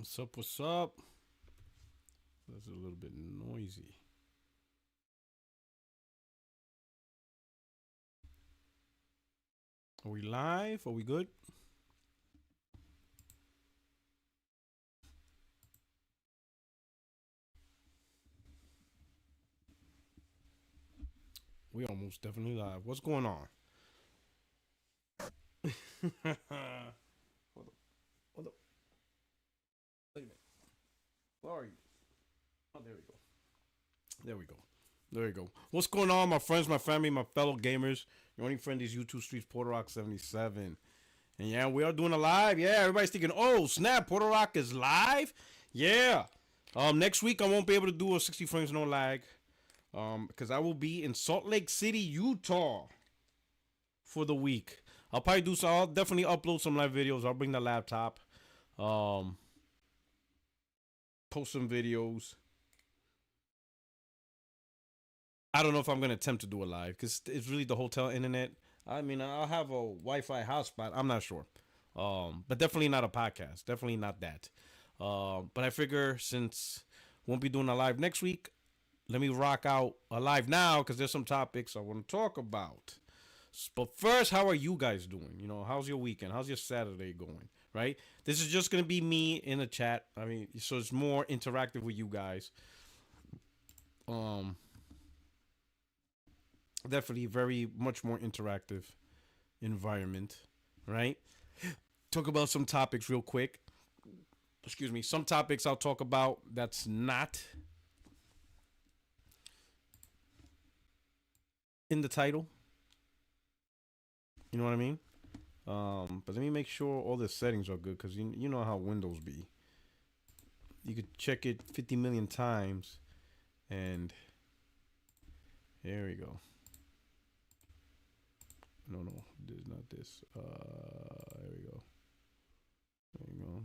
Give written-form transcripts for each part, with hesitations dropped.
What's up? What's up? That's a little bit noisy. Are we live? Are we good? We almost definitely live. What's going on? hold up. Hold up. Wait a minute. Where are you? Oh, there we go. There we go. There we go. What's going on, my friends, my family, my fellow gamers? Your only friend is YouTube Streets Porter Rock 77. And yeah, we are doing a live. Yeah, everybody's thinking, oh, snap, Porter Rock is live? Yeah. Next week I won't be able to do a 60 frames no lag. Because I will be in Salt Lake City, Utah for the week. I'll probably do so. I'll definitely upload some live videos. I'll bring the laptop. Um, Post some videos. I don't know if I'm gonna attempt to do a live because it's really the hotel internet. I mean, I'll have a Wi-Fi hotspot. I'm not sure. But definitely not a podcast. Definitely not that. But I figure since won't be doing a live next week, let me rock out a live now because there's some topics I want to talk about. But first, how are you guys doing? You know, how's your weekend? How's your Saturday going? Right? This is just gonna be me in the chat. I mean, so it's more interactive with you guys. Um, Definitely very much more interactive environment, right? Talk about some topics real quick. Excuse me. Some topics I'll talk about that's not in the title. You know what I mean? But let me make sure all the settings are good because you know how Windows be. You could check it 50 million times, and there we go. No, this is not this. There we go. There you go.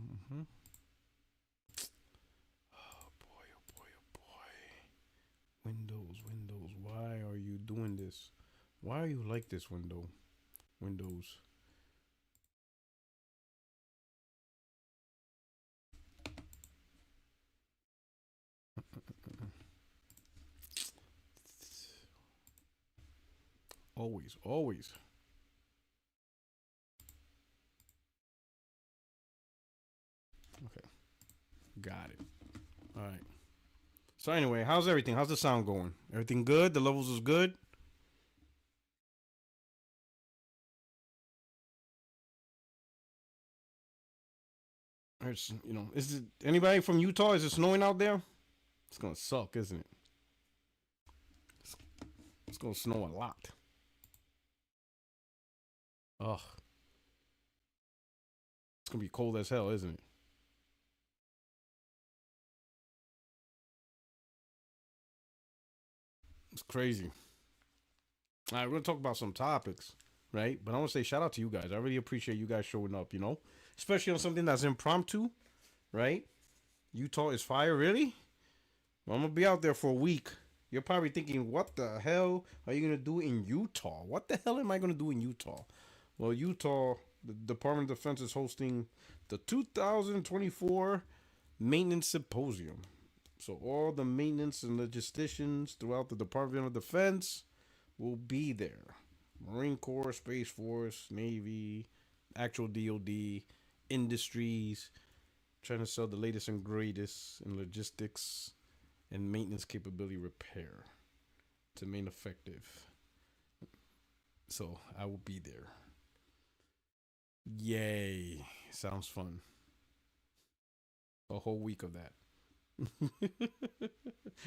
Oh boy, oh boy, oh boy. Windows. Why are you doing this? Why are you like this, Windows? Always. Okay, got it. All right. So anyway, how's everything? How's the sound going? Everything good? The levels is good. It's, is it anybody from Utah? Is it snowing out there? It's gonna suck, isn't it? It's, it's gonna snow a lot. Ugh, it's gonna be cold as hell, isn't it? It's crazy. All right, we're gonna talk about some topics, right? But I want to say shout out to you guys. I really appreciate you guys showing up. Especially on something that's impromptu, right? Utah is fire, really? Well, I'm gonna be out there for a week. You're probably thinking, what the hell are you gonna do in Utah? What the hell am I gonna do in Utah? Well, Utah, the Department of Defense is hosting the 2024 Maintenance Symposium. So all the maintenance and logisticians throughout the Department of Defense will be there. Marine Corps, Space Force, Navy, actual DoD, industries, trying to sell the latest and greatest in logistics and maintenance capability repair to remain effective. So I will be there. Yay. Sounds fun. A whole week of that.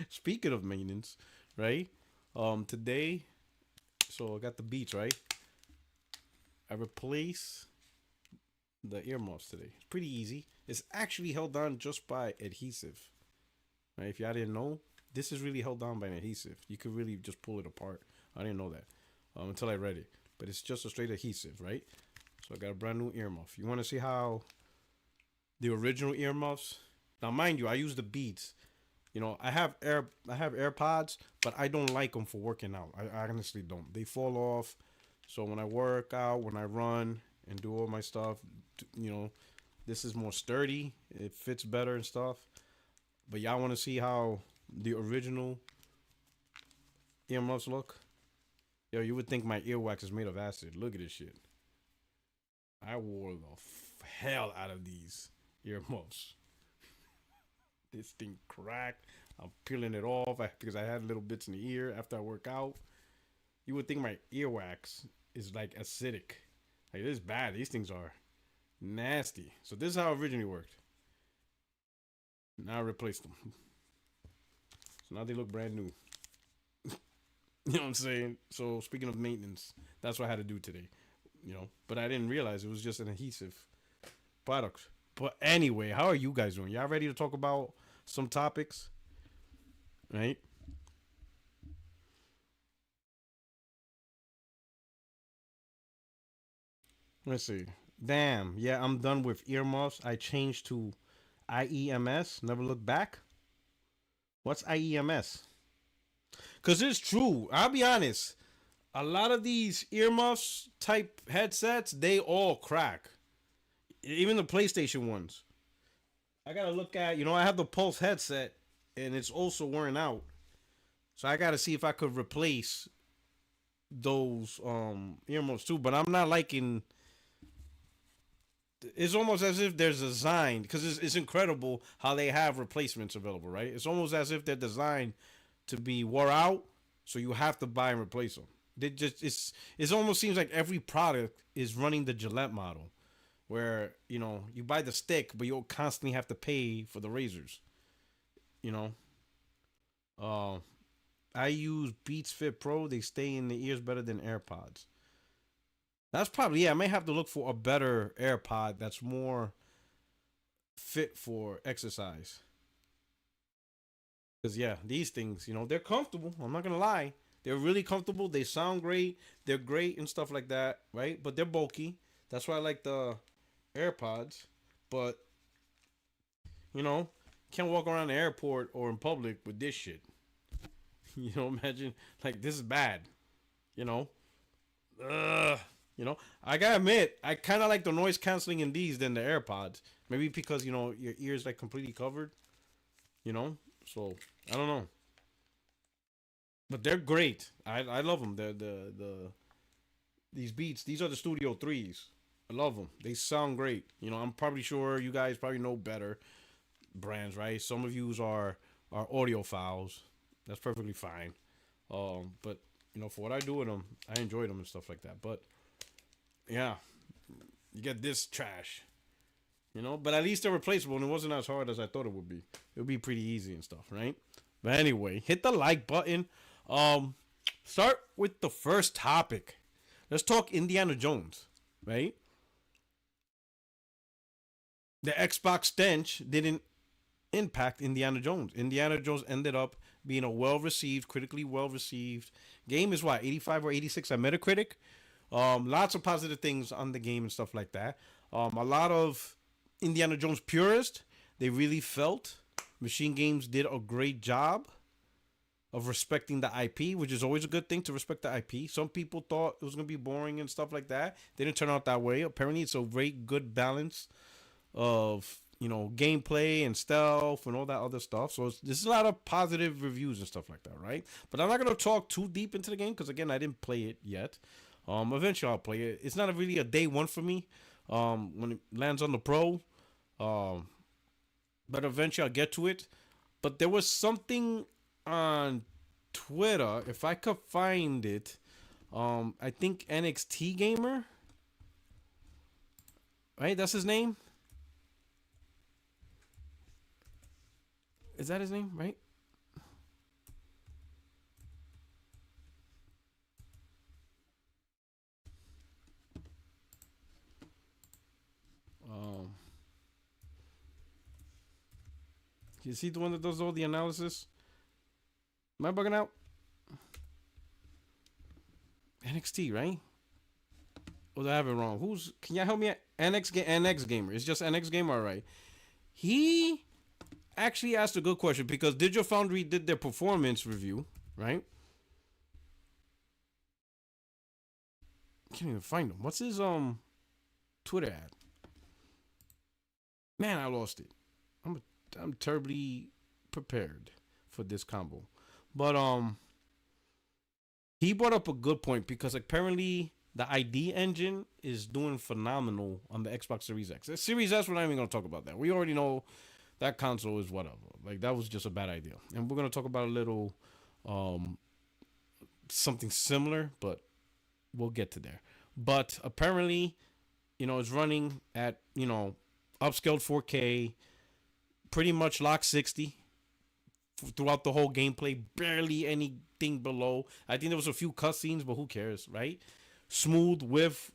Speaking of maintenance, right? Today, so I got the beats, right? I replace the earmuffs today. It's pretty easy. It's actually held on just by adhesive. Right? If y'all didn't know, this is really held down by an adhesive. You could really just pull it apart. I didn't know that until I read it. But it's just a straight adhesive, right? So I got a brand new earmuff. You want to see how the original earmuffs? Now, mind you, I use the Beats. I have AirPods, but I don't like them for working out. I honestly don't. They fall off. So when I work out, when I run and do all my stuff, you know, This is more sturdy. It fits better and stuff. But y'all want to see how the original earmuffs look? Yo, you would think my earwax is made of acid. Look at this shit. I wore the hell out of these earmuffs. This thing cracked. I'm peeling it off because I had little bits in the ear after I work out. You would think my earwax is like acidic. Like this is bad. These things are nasty. So this is how it originally worked. Now I replaced them. So now they look brand new. You know what I'm saying? So speaking of maintenance, that's what I had to do today. You know, but I didn't realize it was just an adhesive product. But anyway, how are you guys doing? Y'all ready to talk about some topics? Right? Let's see. Damn. Yeah, I'm done with earmuffs. I changed to IEMS. Never look back. What's IEMS? Because it's true. I'll be honest. A lot of these earmuffs type headsets, they all crack. Even the PlayStation ones. I gotta look at, I have the Pulse headset and it's also wearing out. So I gotta see if I could replace those earmuffs too. But I'm not liking, it's almost as if there's designed, because it's incredible how they have replacements available, right? It's almost as if they're designed to be wore out, so you have to buy and replace them. They just it almost seems like every product is running the Gillette model, where you buy the stick, but you'll constantly have to pay for the razors. You know, uh, I use Beats Fit Pro. They stay in the ears better than AirPods. That's probably, yeah. I may have to look for a better AirPod that's more fit for exercise. Because yeah, these things, they're comfortable. I'm not gonna lie, they're really comfortable. They sound great. They're great and stuff like that, right? But they're bulky. That's why I like the AirPods. But you know, can't walk around the airport or in public with this shit. Imagine like this is bad. You know, Ugh. I gotta admit, I kind of like the noise canceling in these than the AirPods. Maybe because your ears like completely covered. You know, so I don't know, but they're great. I love them. The these Beats. These are the Studio Threes. I love them. They sound great. I'm probably sure you guys probably know better brands, right? Some of yous are audiophiles. That's perfectly fine. But for what I do with them, I enjoy them and stuff like that. But yeah, you get this trash. But at least they're replaceable and it wasn't as hard as I thought it would be. It would be pretty easy and stuff, right? But anyway, hit the like button. Um, Start with the first topic. Let's talk Indiana Jones, right? The Xbox stench didn't impact Indiana Jones. Indiana Jones ended up being a well received, critically well received game. Is what, 85 or 86 at Metacritic. Lots of positive things on the game and stuff like that. A lot of Indiana Jones purists, they really felt Machine Games did a great job of respecting the IP, which is always a good thing to respect the IP. Some people thought it was gonna be boring and stuff like that. They didn't turn out that way. Apparently, it's a great, good balance of gameplay and stealth and all that other stuff. So there's a lot of positive reviews and stuff like that, right? But I'm not gonna talk too deep into the game because again, I didn't play it yet. Eventually I'll play it. It's not really a day one for me. When it lands on the pro, um, but eventually I'll get to it. But there was something on Twitter, if I could find it. I think NXT Gamer, right? That's his name. Is that his name, right? Um, is he the one that does all the analysis? Am I bugging out? NXT, right? Or did I have it wrong? Can you help me? NX Gamer. It's just NX Gamer, all right? He actually asked a good question because Digital Foundry did their performance review, right? Can't even find him. What's his Twitter ad? Man, I lost it. I'm terribly prepared for this combo. But he brought up a good point because apparently the ID engine is doing phenomenal on the Xbox Series X. The Series S, we're not even gonna talk about that. We already know that console is whatever. Like that was just a bad idea. And we're gonna talk about a little um something similar, but we'll get to there. But apparently, it's running at, upscaled 4K, pretty much lock 60 throughout the whole gameplay, barely anything below. I think there was a few cutscenes, but who cares, right? Smooth with,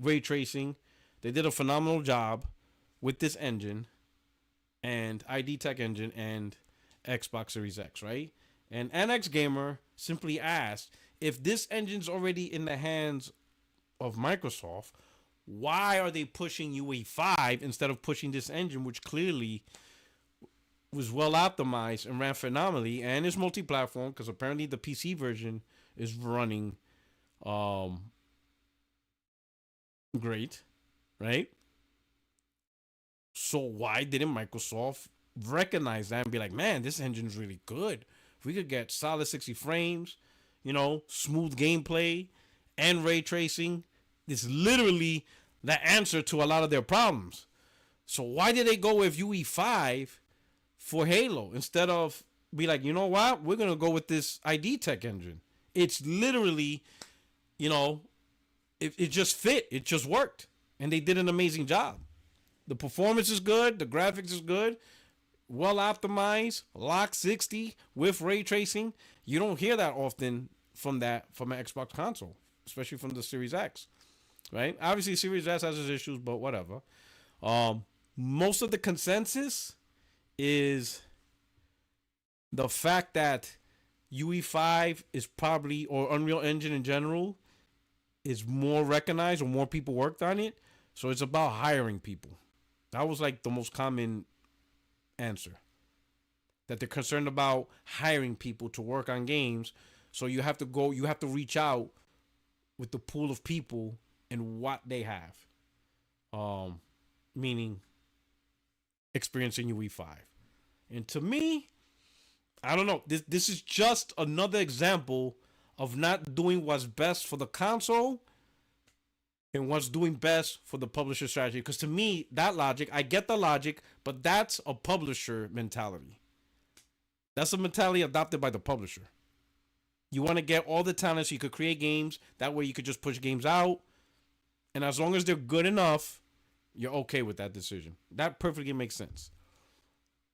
ray tracing. They did a phenomenal job with this engine and ID Tech engine and Xbox Series X, right? And NX Gamer simply asked, if this engine's already in the hands of Microsoft, why are they pushing UE5 instead of pushing this engine, which clearly was well optimized and ran phenomenally and is multi-platform, because apparently the PC version is running great, right? So why didn't Microsoft recognize that and be like, man, this engine's really good. If we could get solid 60 frames, smooth gameplay and ray tracing, it's literally the answer to a lot of their problems. So why did they go with UE5 for Halo instead of be like, you know what, we're gonna go with this ID Tech engine? It's literally, it just fit, it just worked, and they did an amazing job. The performance is good, the graphics is good, well optimized, lock 60 with ray tracing. You don't hear that often from an Xbox console, especially from the Series X, right? Obviously, Series S has its issues, but whatever. Most of the consensus is the fact that UE5 is probably, or Unreal Engine in general, is more recognized or more people worked on it. So it's about hiring people. That was like the most common answer. That they're concerned about hiring people to work on games. So you have to reach out with the pool of people and what they have. Meaning experiencing UE5. And to me, I don't know. This is just another example of not doing what's best for the console and what's doing best for the publisher strategy. Because to me, that logic, I get the logic, but that's a publisher mentality. That's a mentality adopted by the publisher. You want to get all the talent so you could create games. That way you could just push games out. And as long as they're good enough, you're okay with that decision. That perfectly makes sense.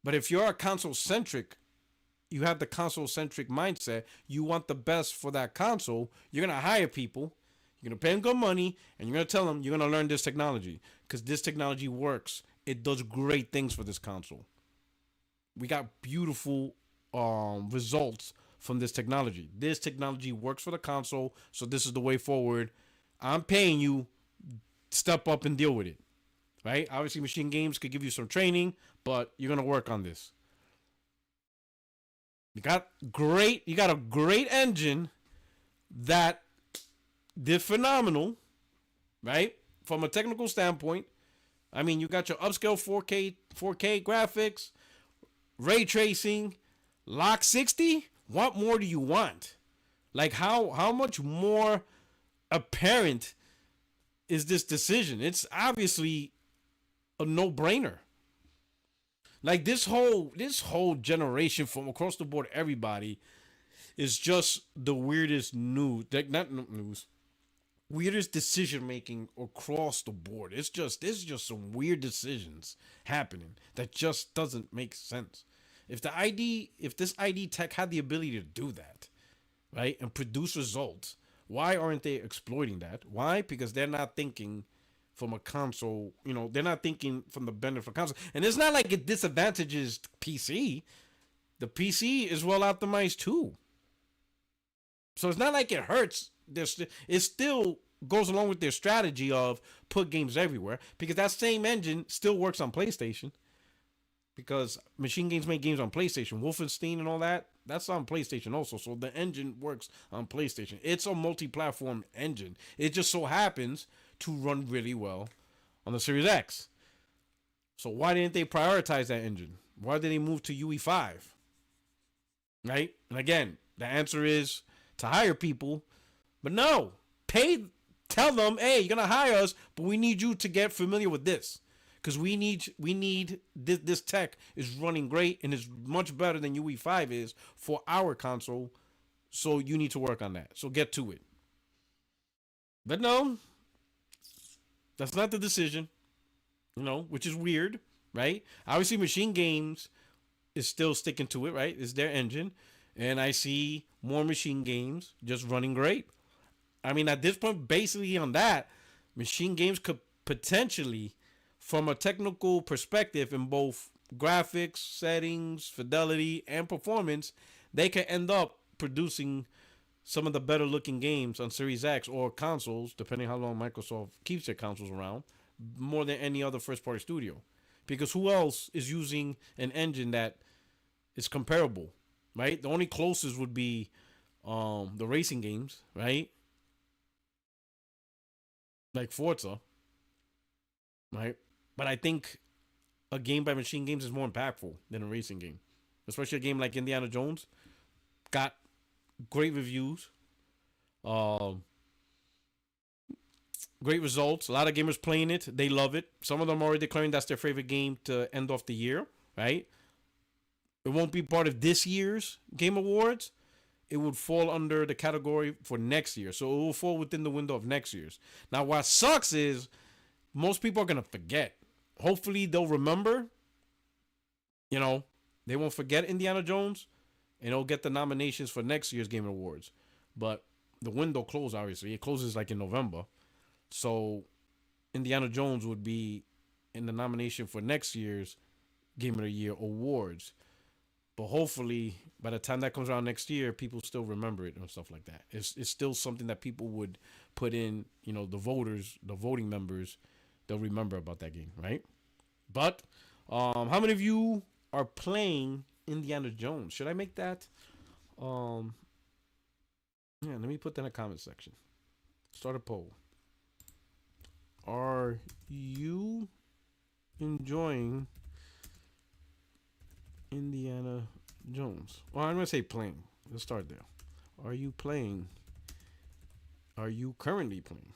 But if you're a console-centric, you have the console-centric mindset, you want the best for that console, you're going to hire people, you're going to pay them good money, and you're going to tell them you're going to learn this technology because this technology works. It does great things for this console. We got beautiful results from this technology. This technology works for the console, so this is the way forward. I'm paying you, step up and deal with it. Right? Obviously, Machine Games could give you some training, but you're going to work on this. You got a great engine that did phenomenal, right? From a technical standpoint. I mean, you got your upscale 4K graphics, ray tracing, lock 60. What more do you want? Like how much more apparent is this decision? It's obviously a no-brainer. Like this whole generation from across the board, everybody is just the weirdest news. Like not news, weirdest decision making across the board. It's just some weird decisions happening that just doesn't make sense. If this ID Tech had the ability to do that, right, and produce results, why aren't they exploiting that? Why? Because they're not thinking from a console, they're not thinking from the benefit of console. And it's not like it disadvantages PC. The PC is well optimized too. So it's not like it hurts. It still goes along with their strategy of put games everywhere, because that same engine still works on PlayStation. Because Machine Games make games on PlayStation. Wolfenstein and all that, that's on PlayStation also. So the engine works on PlayStation. It's a multi-platform engine. It just so happens to run really well on the Series X. So why didn't they prioritize that engine? Why did they move to UE5? Right? And again, the answer is to hire people, but no, pay. Tell them, hey, you're gonna hire us, but we need you to get familiar with this, because we need this tech is running great and is much better than UE5 is for our console. So you need to work on that. So get to it. But no, that's not the decision. Which is weird, right? Obviously, Machine Games is still sticking to it, right? It's their engine, and I see more Machine Games just running great. I mean, at this point, basically on that, Machine Games could potentially, from a technical perspective, in both graphics, settings, fidelity, and performance, they could end up producing some of the better looking games on Series X or consoles, depending how long Microsoft keeps their consoles around, more than any other first party studio. Because who else is using an engine that is comparable, right? The only closest would be the racing games, right? Like Forza, right? But I think a game by Machine Games is more impactful than a racing game, especially a game like Indiana Jones. Got great reviews, um, great results. A lot of gamers playing it. They love it. Some of them already declaring that's their favorite game to end off the year, right? It won't be part of this year's Game Awards. It would fall under the category for next year. So it will fall within the window of next year's. Now, what sucks is most people are going to forget. Hopefully, they'll remember. They won't forget Indiana Jones, and it'll get the nominations for next year's Game Awards. But the window closed, obviously. It closes like in November. So Indiana Jones would be in the nomination for next year's Game of the Year awards. But hopefully, by the time that comes around next year, people still remember it and stuff like that. It's still something that people would put in, the voters, the voting members, they'll remember about that game, right? But how many of you are playing Indiana Jones? Should I make that? Yeah, let me put that in the comment section. Start a poll. Are you enjoying Indiana Jones? Well, I'm going to say playing. Let's start there. Are you playing? Are you currently playing?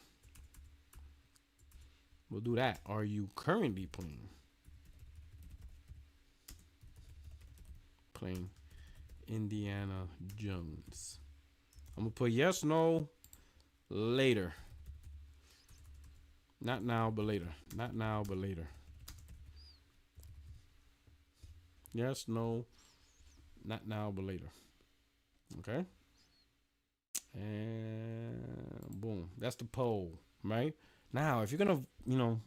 We'll do that. Are you currently playing? Playing Indiana Jones. I'm going to put yes, no, later. Not now, but later. Not now, but later. Yes, no, not now, but later. Okay? And boom. That's the poll, right? Now, if you're going to,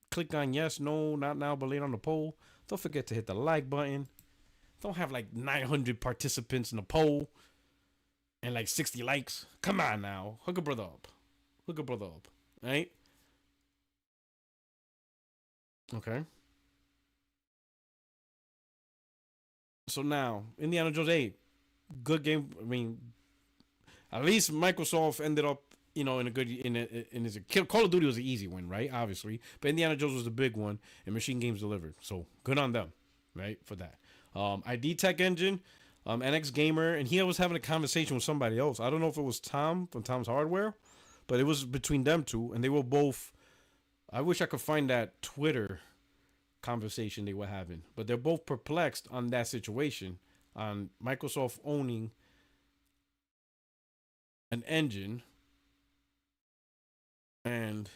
click on yes, no, not now, but later on the poll, don't forget to hit the like button. Don't have like 900 participants in the poll and like 60 likes. Come on now. Hook a brother up. Hook a brother up. Right? Okay. So now, Indiana Jones 8, good game. I mean, at least Microsoft ended up, in a good in his Call of Duty was an easy win, right? Obviously, but Indiana Jones was the big one, and Machine Games delivered. So good on them, right? For that. ID Tech Engine, NX Gamer, and he was having a conversation with somebody else. I don't know if it was Tom from Tom's Hardware, but it was between them two, and they were both. I wish I could find that Twitter conversation they were having, but they're both perplexed on that situation, on Microsoft owning an engine and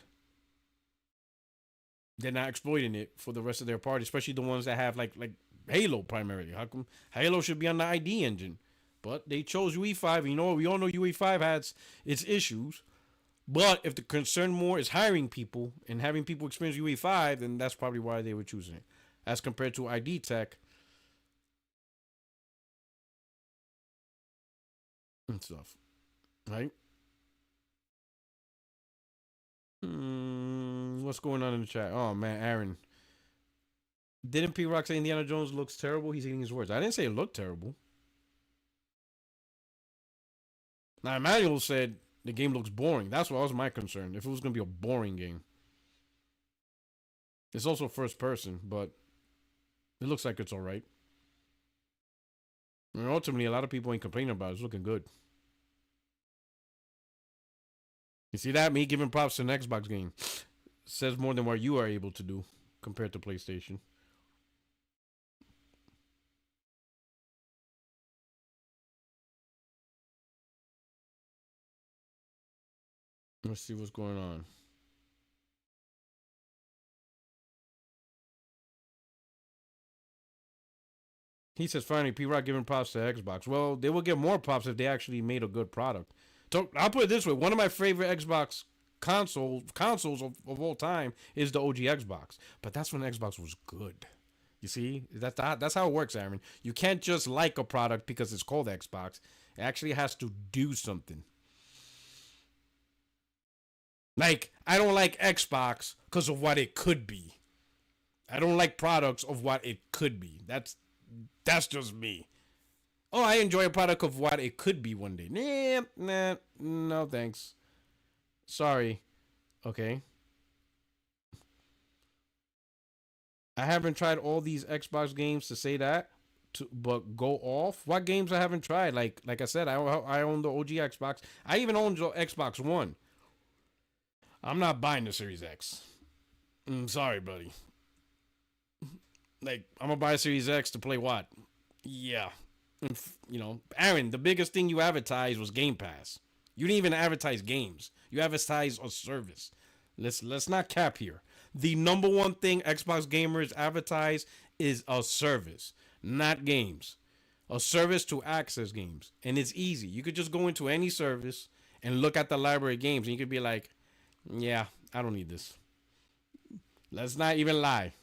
they're not exploiting it for the rest of their party, especially the ones that have like Halo primarily. How come Halo should be on the ID engine? But they chose UE5. And we all know UE5 has its issues. But if the concern more is hiring people and having people experience UE5, then that's probably why they were choosing it. As compared to ID Tech and stuff. Right? What's going on in the chat? Oh, man, Aaron. Didn't P Rock say Indiana Jones looks terrible? He's eating his words. I didn't say it looked terrible. Now, Emmanuel said the game looks boring. That's what was my concern. If it was going to be a boring game. It's also first person, but it looks like it's all right. I mean, ultimately, a lot of people ain't complaining about it. It's looking good. You see that? Me giving props to an Xbox game says more than what you are able to do compared to PlayStation. Let's see what's going on. He says, finally, P-Rock giving props to Xbox. Well, they will get more props if they actually made a good product. So I'll put it this way. One of my favorite Xbox consoles of all time is the OG Xbox. But that's when Xbox was good. You see? That's how it works, Aaron. You can't just like a product because it's called Xbox. It actually has to do something. Like, I don't like Xbox because of what it could be. I don't like products of what it could be. That's just me. Oh, I enjoy a product of what it could be one day. Nah, no thanks. Sorry. Okay. I haven't tried all these Xbox games to say that, but go off. What games I haven't tried? Like I said, I own the OG Xbox. I even own the Xbox One. I'm not buying the Series X. Sorry, buddy. Like, I'm gonna buy a Series X to play what? Yeah. You know, Aaron, the biggest thing you advertised was Game Pass. You didn't even advertise games. You advertised a service. Let's not cap here. The number one thing Xbox gamers advertise is a service, not games. A service to access games. And it's easy. You could just go into any service and look at the library of games and you could be like, yeah, I don't need this. Let's not even lie.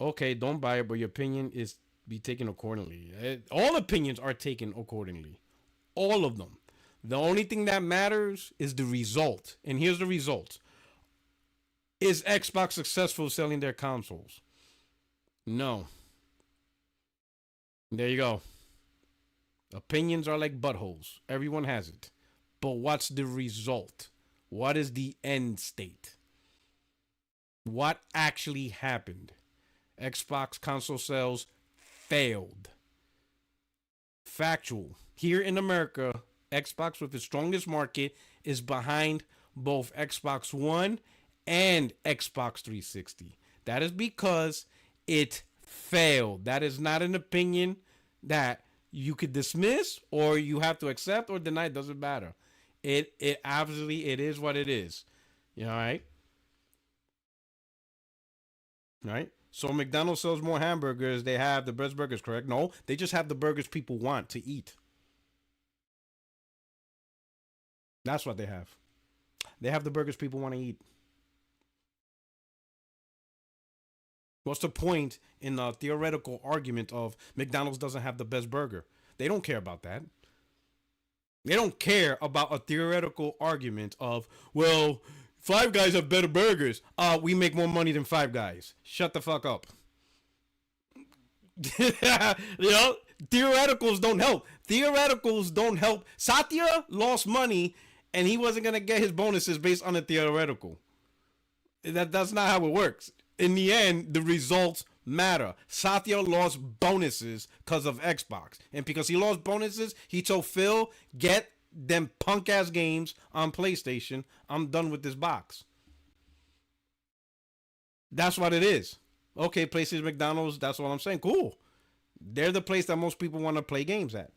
Okay, don't buy it, but your opinion is be taken accordingly. All opinions are taken accordingly. All of them. The only thing that matters is the result. And here's the result. Is Xbox successful selling their consoles? No. There you go. Opinions are like buttholes. Everyone has it. But what's the result? What is the end state? What actually happened? Xbox console sales failed. Factual. Here in America, Xbox with its strongest market is behind both Xbox One and Xbox 360. That is because it failed. That is not an opinion that you could dismiss or you have to accept or deny. It doesn't matter. It obviously it is what it is. You know, right? Right? So McDonald's sells more hamburgers. They have the best burgers, correct? No, they just have the burgers people want to eat. That's what they have. They have the burgers people want to eat. What's the point in the theoretical argument of McDonald's doesn't have the best burger? They don't care about that. They don't care about a theoretical argument of, well, Five Guys have better burgers. We make more money than Five Guys. Shut the fuck up. You know, theoreticals don't help. Theoreticals don't help. Satya lost money and he wasn't going to get his bonuses based on a theoretical. That's not how it works. In the end, the results matter. Satya lost bonuses because of Xbox. And because he lost bonuses, he told Phil, get them punk ass games on PlayStation. I'm done with this box. That's what it is. Okay, PlayStation, McDonald's, that's what I'm saying. Cool. They're the place that most people want to play games at.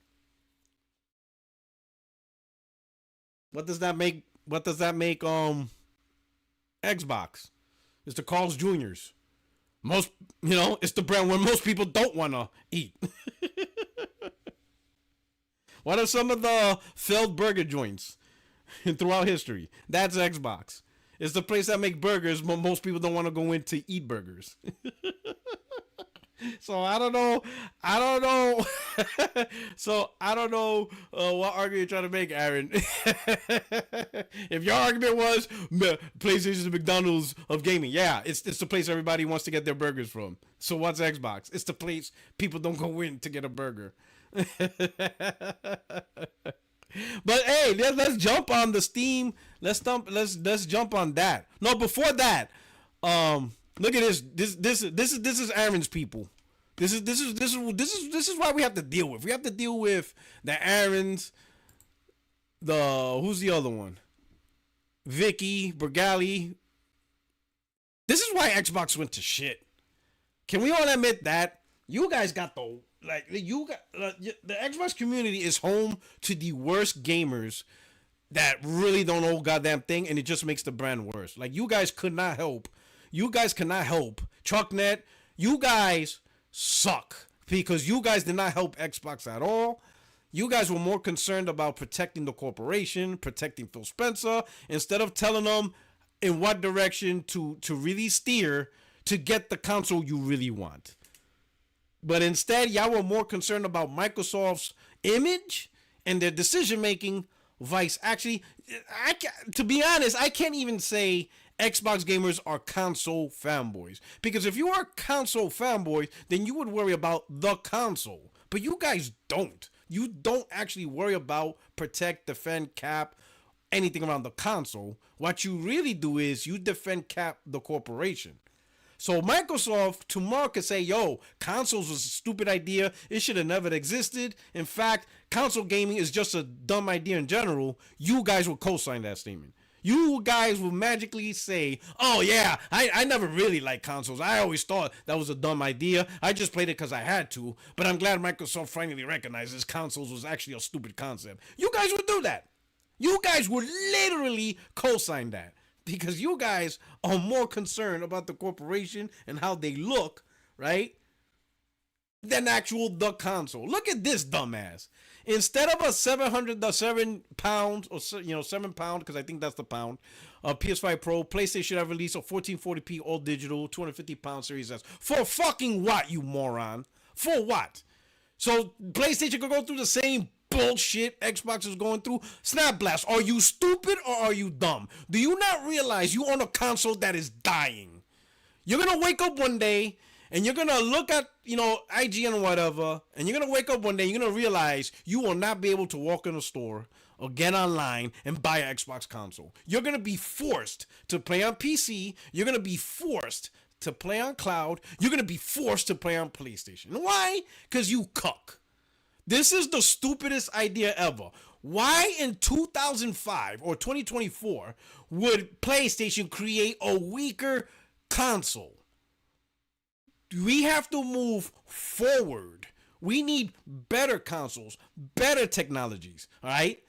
What does that make? What does that make Xbox? It's the Carl's Juniors. Most, it's the brand where most people don't want to eat. What are some of the failed burger joints throughout history? That's Xbox. It's the place that make burgers, but most people don't want to go in to eat burgers. So I don't know. So I don't know what argument you're trying to make, Aaron. If your argument was PlayStation's the McDonald's of gaming, yeah, it's the place everybody wants to get their burgers from. So what's Xbox? It's the place people don't go in to get a burger. But hey, let's jump on the Steam Let's jump on that. No, before that, look at this. This is Aaron's people. This is why we have to deal with. We have to deal with the Aarons. Who's the other one? Vicky Bergali. This is why Xbox went to shit. Can we all admit that? You guys got the the Xbox community is home to the worst gamers that really don't know goddamn thing, and it just makes the brand worse. Like, you guys could not help. You guys cannot help. Chucknet, you guys suck because you guys did not help Xbox at all. You guys were more concerned about protecting the corporation, protecting Phil Spencer, instead of telling them in what direction to really steer to get the console you really want. But instead, y'all were more concerned about Microsoft's image and their decision making. Vice, actually, to be honest, I can't even say Xbox gamers are console fanboys, because if you are console fanboys, then you would worry about the console. But you guys don't. You don't actually worry about protect, defend, cap, anything around the console. What you really do is you defend, cap the corporation. So Microsoft tomorrow could say, yo, consoles was a stupid idea. It should have never existed. In fact, console gaming is just a dumb idea in general. You guys will co-sign that statement. You guys will magically say, oh yeah, I never really liked consoles. I always thought that was a dumb idea. I just played it because I had to. But I'm glad Microsoft finally recognizes consoles was actually a stupid concept. You guys would do that. You guys would literally co-sign that. Because you guys are more concerned about the corporation and how they look, right, than the console. Look at this dumbass. Instead of a 7 pounds, or 7 pound, because I think that's the pound, PS5 Pro, PlayStation have released a 1440p all digital 250-pound Series S. For fucking what, you moron? For what? So PlayStation could go through the same bullshit Xbox is going through. Snap Blast, are you stupid or are you dumb? Do you not realize you own a console that is dying? You're gonna wake up one day and you're gonna look at IGN or whatever, and you're gonna wake up one day and you're gonna realize you will not be able to walk in a store or get online and buy an Xbox console. You're gonna be forced to play on PC. You're gonna be forced to play on cloud. You're gonna be forced to play on PlayStation. Why? Because you cuck. This is the stupidest idea ever. Why in 2005 or 2024 would PlayStation create a weaker console? We have to move forward. We need better consoles, better technologies, all right?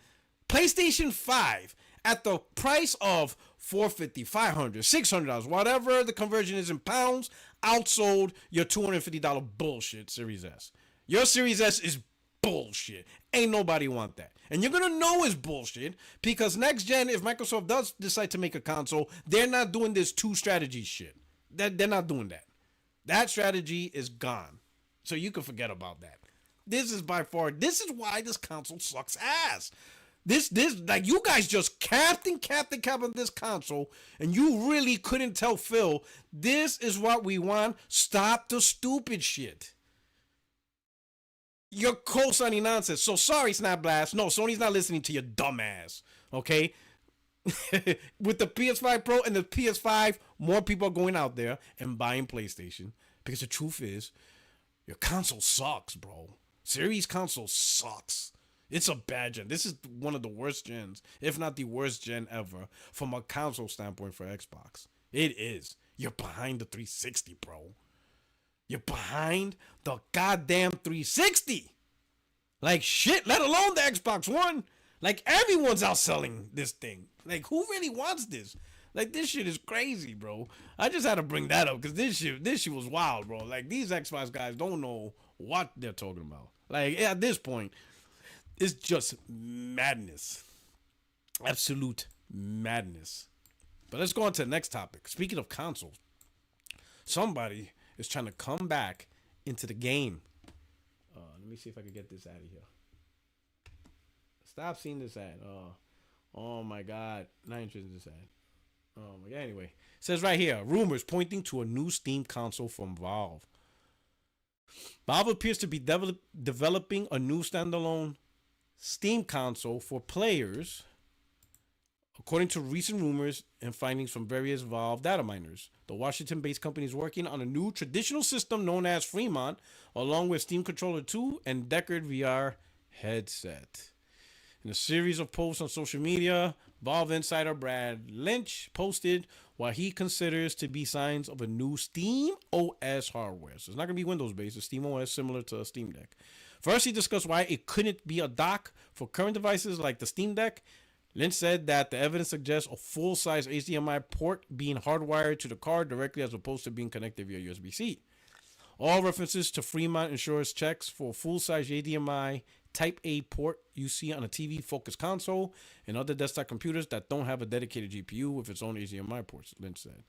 PlayStation 5 at the price of $450, $500, $600, whatever the conversion is in pounds, outsold your $250 bullshit Series S. Your Series S is bullshit. Ain't nobody want that. And you're gonna know it's bullshit because next gen, if Microsoft does decide to make a console, they're not doing this two strategy shit. They're not doing that. That strategy is gone. So you can forget about that. This is why this console sucks ass. This like, you guys just capped on this console, and you really couldn't tell Phil, this is what we want. Stop the stupid shit. You're co-signing nonsense. So sorry, Snap Blast. No, Sony's not listening to your dumb ass. Okay? With the PS5 Pro and the PS5, more people are going out there and buying PlayStation. Because the truth is, your console sucks, bro. Series console sucks. It's a bad gen. This is one of the worst gens, if not the worst gen ever, from a console standpoint for Xbox. It is. You're behind the 360, bro. You're behind the goddamn 360. Like shit, let alone the Xbox One. Like, everyone's outselling this thing. Like, who really wants this? Like, this shit is crazy, bro. I just had to bring that up because this shit was wild, bro. Like, these Xbox guys don't know what they're talking about. Like, at this point, it's just madness. Absolute madness. But let's go on to the next topic. Speaking of consoles, somebody is trying to come back into the game. Let me see if I can get this out of here. Stop seeing this ad. Oh my God. Not interested in this ad. Oh my God. Anyway, it says right here, rumors pointing to a new Steam console from Valve. Valve appears to be developing a new standalone Steam console for players. According to recent rumors and findings from various Valve data miners, the Washington-based company is working on a new traditional system known as Fremont, along with Steam Controller 2 and Deckard VR headset. In a series of posts on social media, Valve insider Brad Lynch posted what he considers to be signs of a new Steam OS hardware. So it's not going to be Windows-based. It's Steam OS similar to a Steam Deck. First, he discussed why it couldn't be a dock for current devices like the Steam Deck. Lynch said that the evidence suggests a full-size HDMI port being hardwired to the card directly as opposed to being connected via USB-C. All references to Fremont ensures checks for full-size HDMI Type A port you see on a TV-focused console and other desktop computers that don't have a dedicated GPU with its own HDMI ports, Lynch said.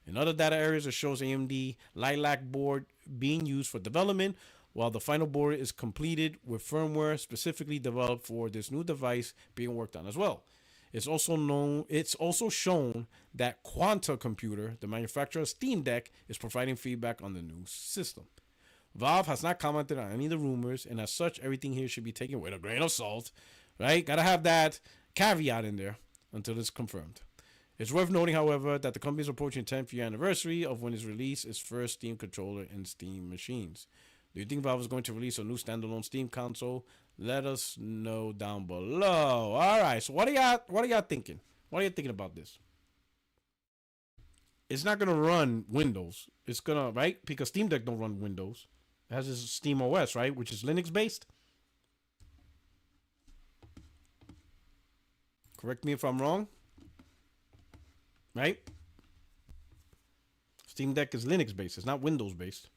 In other data areas, it shows AMD Lilac board being used for development, while the final board is completed with firmware specifically developed for this new device being worked on as well. It's also shown that Quanta Computer, the manufacturer of Steam Deck, is providing feedback on the new system. Valve has not commented on any of the rumors, and as such, everything here should be taken with a grain of salt, right? Gotta have that caveat in there until it's confirmed. It's worth noting, however, that the company is approaching 10th year anniversary of when it released its first Steam controller and Steam machines. Do you think Valve is going to release a new standalone Steam console? Let us know down below. All right, so what are y'all thinking? What are you thinking about this? It's not gonna run Windows. It's gonna, right? Because Steam Deck don't run Windows. It has this Steam OS, right? Which is Linux based. Correct me if I'm wrong. Right? Steam Deck is Linux based. It's not Windows based.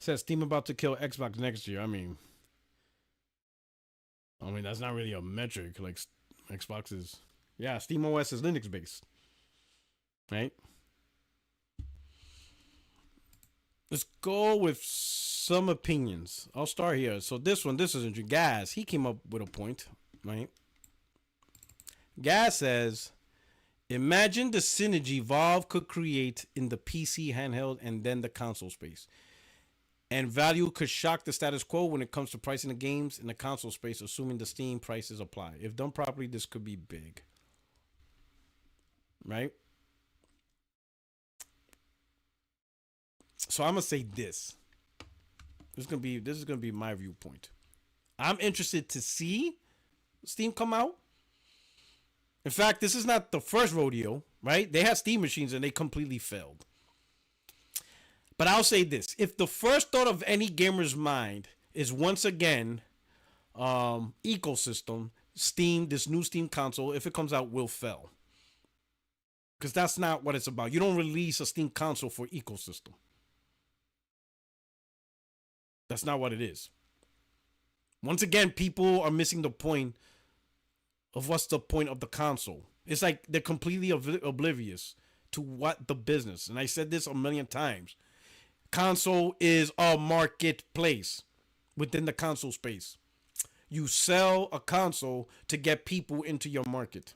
Says Steam about to kill Xbox next year. I mean, that's not really a metric. Like Xbox is, yeah, Steam OS is Linux based, right? Let's go with some opinions. I'll start here. So this is interesting. Gaz, he came up with a point, right? Gaz says, imagine the synergy Valve could create in the PC handheld and then the console space. And value could shock the status quo when it comes to pricing the games in the console space, assuming the Steam prices apply. If done properly, this could be big. Right? So I'm gonna say this. This is gonna be my viewpoint. I'm interested to see Steam come out. In fact, this is not the first rodeo, right? They had Steam machines and they completely failed. But I'll say this. If the first thought of any gamer's mind is once again ecosystem, Steam, this new Steam console, if it comes out, will fail. Because that's not what it's about. You don't release a Steam console for ecosystem. That's not what it is. Once again, people are missing the point of what's the point of the console. It's like they're completely oblivious to what the business. And I said this a million times. Console is a marketplace within the console space. You sell a console to get people into your market.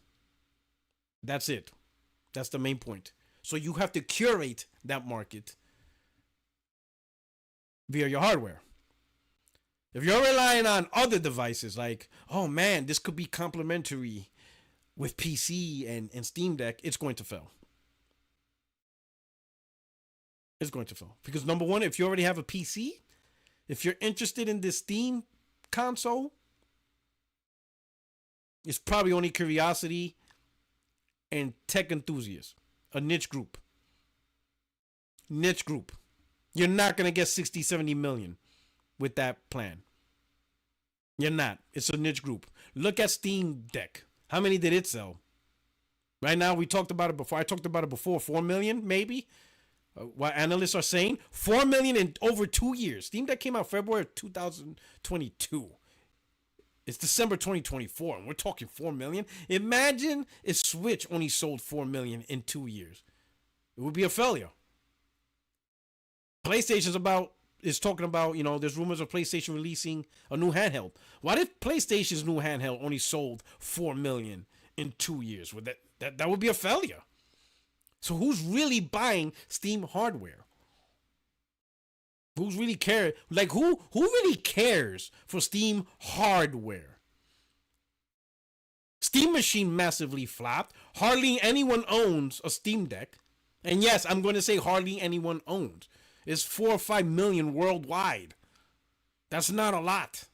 That's it. That's the main point. So you have to curate that market via your hardware. If you're relying on other devices like, oh man, this could be complementary with PC and Steam Deck, it's going to fail. It's going to fail. Because number one, if you already have a PC, if you're interested in this Steam console, it's probably only curiosity and tech enthusiasts. A niche group. Niche group. You're not going to get 60, 70 million with that plan. You're not. It's a niche group. Look at Steam Deck. How many did it sell? Right now, we talked about it before. I talked about it before. 4 million, maybe? What analysts are saying, 4 million in over 2 years. Steam Deck came out February of 2022. It's December 2024, and we're talking 4 million. Imagine if Switch only sold 4 million in 2 years. It would be a failure. PlayStation's about is talking about, there's rumors of PlayStation releasing a new handheld. What if PlayStation's new handheld only sold 4 million in 2 years? Would that would be a failure? So who's really buying Steam hardware? Who's really care? Like who really cares for Steam hardware? Steam Machine massively flopped. Hardly anyone owns a Steam Deck. And yes, I'm going to say hardly anyone owns. It's 4 or 5 million worldwide. That's not a lot.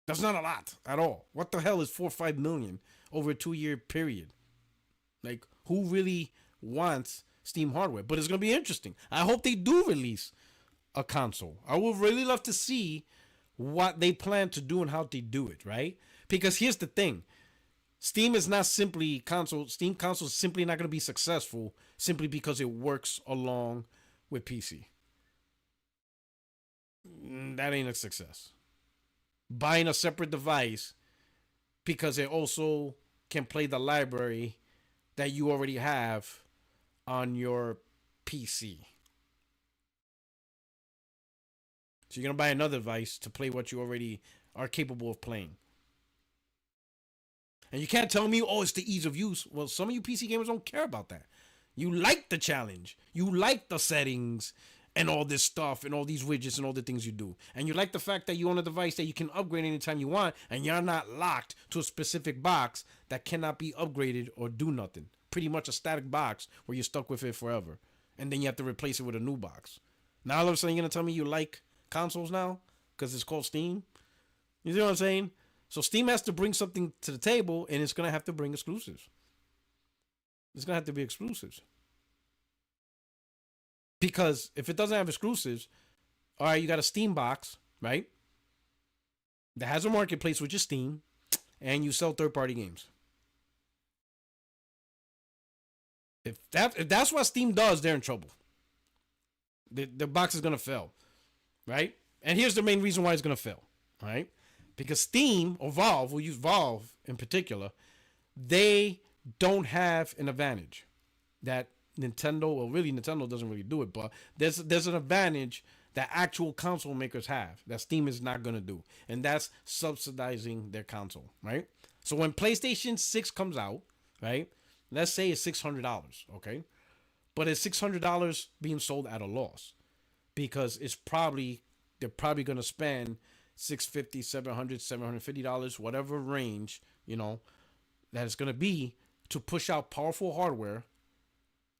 That's not a lot at all. What the hell is 4 or 5 million over a 2-year period? Like, who really wants Steam hardware? But it's going to be interesting. I hope they do release a console. I would really love to see what they plan to do and how they do it, right? Because here's the thing. Steam is not simply console. Steam console is simply not going to be successful simply because it works along with PC. That ain't a success. Buying a separate device because it also can play the library that you already have on your PC. So you're going to buy another device to play what you already are capable of playing. And you can't tell me, oh, it's the ease of use. Well, some of you PC gamers don't care about that. You like the challenge. You like the settings and all this stuff and all these widgets and all the things you do. And you like the fact that you own a device that you can upgrade anytime you want and you're not locked to a specific box that cannot be upgraded or do nothing. Pretty much a static box where you're stuck with it forever. And then you have to replace it with a new box. Now all of a sudden you're going to tell me you like consoles now because it's called Steam? You see what I'm saying? So Steam has to bring something to the table, and it's going to have to bring exclusives. It's going to have to be exclusives. Because if it doesn't have exclusives, all right, you got a Steam box, right? That has a marketplace, which is Steam, and you sell third-party games. If that's what Steam does, they're in trouble. The box is going to fail, right? And here's the main reason why it's going to fail, all right? Because Steam or Valve, we'll use Valve in particular, they don't have an advantage that Nintendo, well, really Nintendo doesn't really do it, but there's an advantage that actual console makers have that Steam is not going to do, and that's subsidizing their console, right? So when PlayStation 6 comes out, right, let's say it's $600, okay? But it's $600 being sold at a loss because they're probably going to spend $650, $700, $750, whatever range, that it's going to be to push out powerful hardware,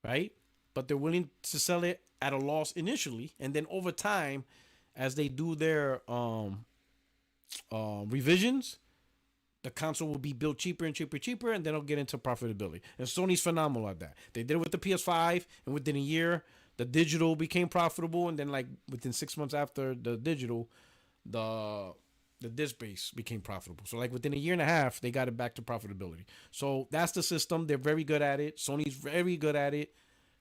right? But they're willing to sell it at a loss initially, and then over time, as they do their revisions, the console will be built cheaper and cheaper, and then it'll get into profitability. And Sony's phenomenal at that. They did it with the PS5, and within a year, the digital became profitable, and then like within 6 months after the digital, the disc base became profitable. So like within a year and a half, they got it back to profitability. So that's the system. They're very good at it. Sony's very good at it.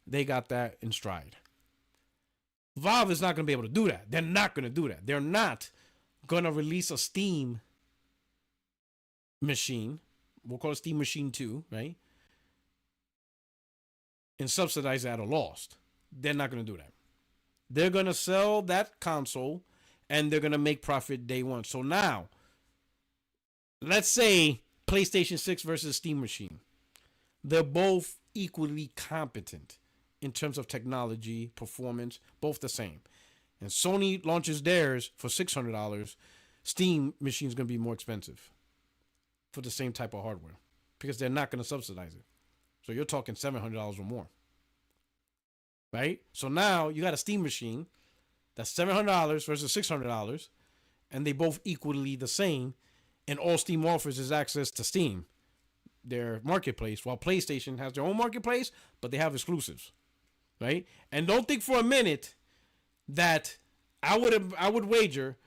They got that in stride. Valve is not going to be able to do that. They're not going to do that. They're not going to release a Steam machine. We'll call it Steam Machine 2, right? And subsidize it at a loss. They're not going to do that. They're going to sell that console and they're going to make profit day one. So now, let's say PlayStation 6 versus Steam Machine. They're both equally competent in terms of technology, performance, both the same. And Sony launches theirs for $600. Steam Machine is going to be more expensive for the same type of hardware because they're not going to subsidize it. So you're talking $700 or more. Right? So now you got a Steam Machine that's $700 versus $600, and they both equally the same, and all Steam offers is access to Steam, their marketplace, while PlayStation has their own marketplace, but they have exclusives, right? And don't think for a minute that I would wager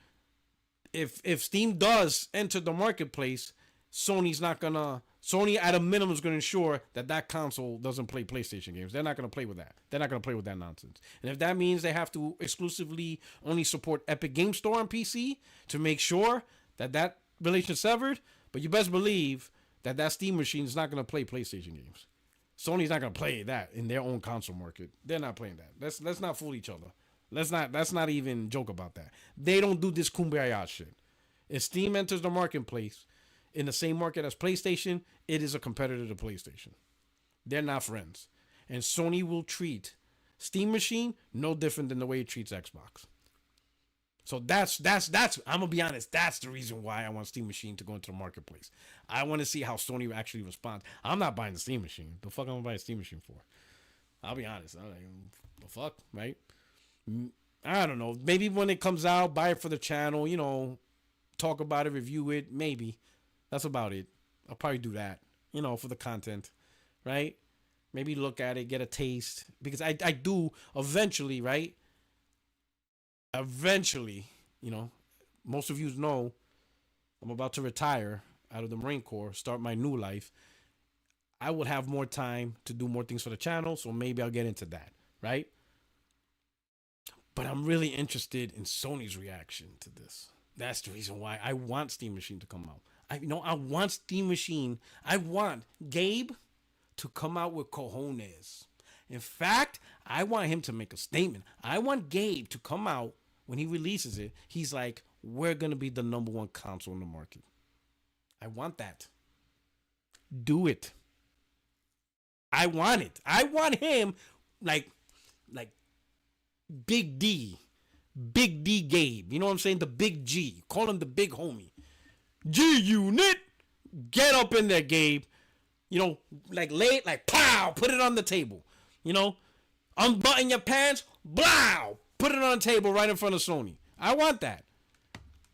if Steam does enter the marketplace, Sony at a minimum is going to ensure that console doesn't play PlayStation games. They're not going to play with that. They're not going to play with that nonsense. And if that means they have to exclusively only support Epic Game Store on PC to make sure that relation is severed, but you best believe that Steam machine is not going to play PlayStation games. Sony's not going to play that in their own console market. They're not playing that. Let's not fool each other. Let's not even joke about that. They don't do this kumbaya shit. If Steam enters the marketplace in the same market as PlayStation, it is a competitor to PlayStation. They're not friends. And Sony will treat Steam Machine no different than the way it treats Xbox. So that's I'm gonna be honest, that's the reason why I want Steam Machine to go into the marketplace. I want to see how Sony actually responds. I'm not buying the Steam Machine. The fuck I'm gonna buy a Steam Machine for? I'll be honest. I'm like, the fuck, right? I don't know. Maybe when it comes out, buy it for the channel, talk about it, review it, maybe. That's about it. I'll probably do that, for the content, right? Maybe look at it, get a taste. Because I do eventually, right? Eventually, most of you know I'm about to retire out of the Marine Corps, start my new life. I would have more time to do more things for the channel, so maybe I'll get into that, right? But I'm really interested in Sony's reaction to this. That's the reason why I want Steam Machine to come out. I want Steam Machine. I want Gabe to come out with cojones. In fact, I want him to make a statement. I want Gabe to come out when he releases it. He's like, we're going to be the number one console in the market. I want that. Do it. I want it. I want him like Big D. Big D Gabe. You know what I'm saying? The big G. Call him the big homie. G Unit. Get up in there, Gabe. Lay, pow, put it on the table. Unbutton your pants, blow, put it on the table right in front of Sony. I want that.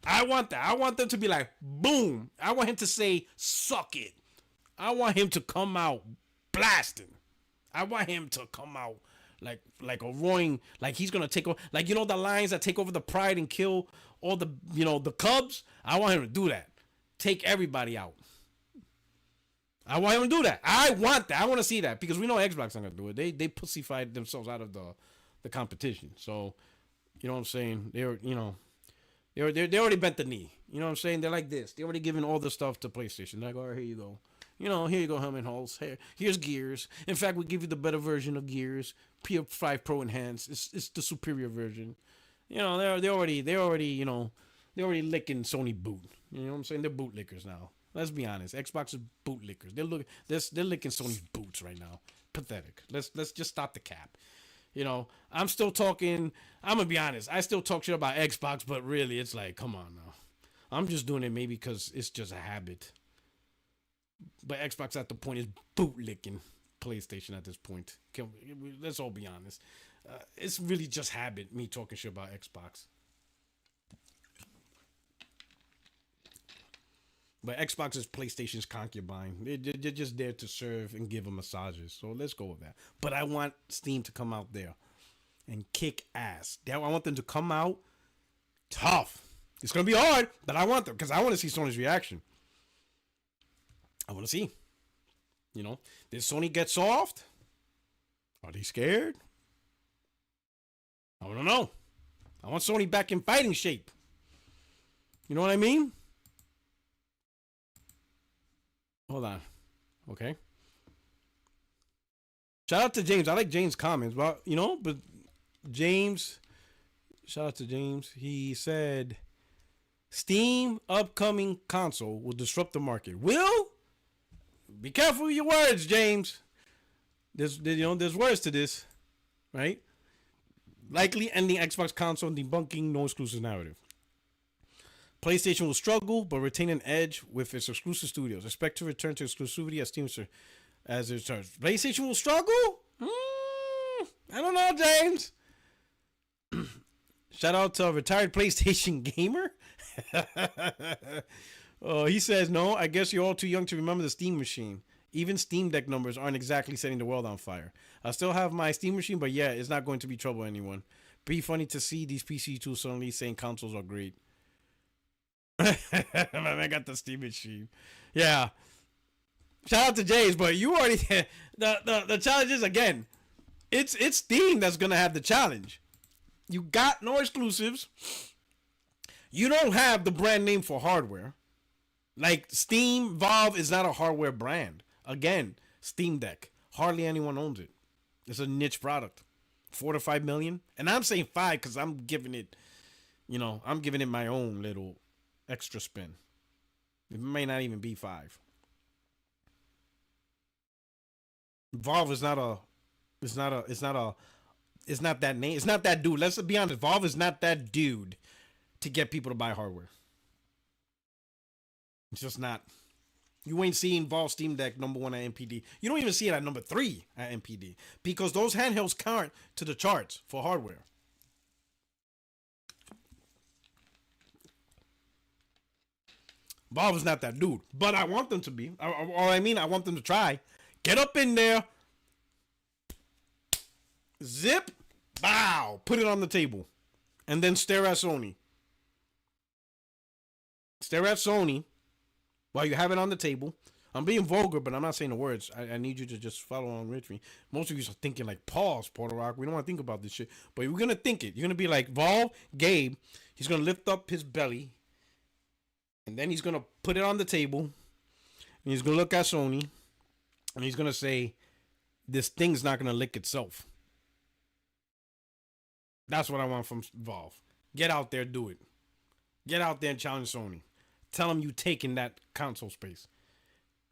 I want them to be like, boom. I want him to say, suck it. I want him to come out blasting. I want him to come out like a roaring, like he's gonna take over, the lions that take over the pride and kill all the the cubs. I want him to do that. Take everybody out. I want him to do that. I want that. I want to see that because we know Xbox not gonna do it. They pussyfied themselves out of the competition. So, you know what I'm saying? They already bent the knee. You know what I'm saying? They're like this. They already giving all the stuff to PlayStation. They're like, all right, here you go. Here you go, Helmet Halls. Here's Gears. In fact, we give you the better version of Gears. PS5 Pro Enhanced. It's the superior version. They're already licking Sony boot. You know what I'm saying? They're bootlickers now. Let's be honest. Xbox is bootlickers. They're licking Sony's boots right now. Pathetic. Let's just stop the cap. I'm still talking. I'm gonna be honest. I still talk shit about Xbox, but really, it's like, come on now. I'm just doing it maybe because it's just a habit. But Xbox at the point is bootlicking PlayStation at this point. Let's all be honest. It's really just habit, me talking shit about Xbox. But Xbox is PlayStation's concubine. They're just there to serve and give them massages. So let's go with that. But I want Steam to come out there and kick ass. I want them to come out tough. It's going to be hard, but I want them because I want to see Sony's reaction. I want to see. Did Sony get soft? Are they scared? I don't know. I want Sony back in fighting shape. You know what I mean? Hold on. Okay. Shout out to James. I like James' comments. But James, shout out to James. He said, Steam upcoming console will disrupt the market. Will? Be careful with your words, James. There's words to this, right? Likely ending Xbox console debunking no exclusive narrative. PlayStation will struggle, but retain an edge with its exclusive studios. Expect to return to exclusivity as Steam as it returns. PlayStation will struggle? I don't know, James. Shout out to a retired PlayStation gamer. He says, no, I guess you're all too young to remember the Steam Machine. Even Steam Deck numbers aren't exactly setting the world on fire. I still have my Steam Machine, but yeah, it's not going to be trouble anyone. Pretty funny to see these PC tools suddenly saying consoles are great. I got the Steam Machine. Yeah. Shout out to James, but you already the challenge is again. It's Steam that's gonna have the challenge. You got no exclusives. You don't have the brand name for hardware. Like Steam Valve is not a hardware brand. Again, Steam Deck. Hardly anyone owns it. It's a niche product. 4 to 5 million. And I'm saying 5 because I'm giving it, I'm giving it my own little extra spin. It may not even be 5. Valve is not a, it's not a, it's not a, it's not that name. It's not that dude. Let's be honest. Valve is not that dude to get people to buy hardware. It's just not. You ain't seeing Valve Steam Deck #1 at NPD. You don't even see it at #3 at NPD because those handhelds count to the charts for hardware. Valve is not that dude, but I want them to be. I want them to try. Get up in there, zip, bow, put it on the table, and then stare at Sony. Stare at Sony while you have it on the table. I'm being vulgar, but I'm not saying the words. I need you to just follow along with me. Most of you are thinking like, pause, Porter Rock. We don't want to think about this shit. But you're going to think it. You're going to be like, Valve, Gabe, he's going to lift up his belly. And then he's going to put it on the table. And he's going to look at Sony. And he's going to say, this thing's not going to lick itself. That's what I want from Valve. Get out there, do it. Get out there and challenge Sony. Tell them you taking that console space.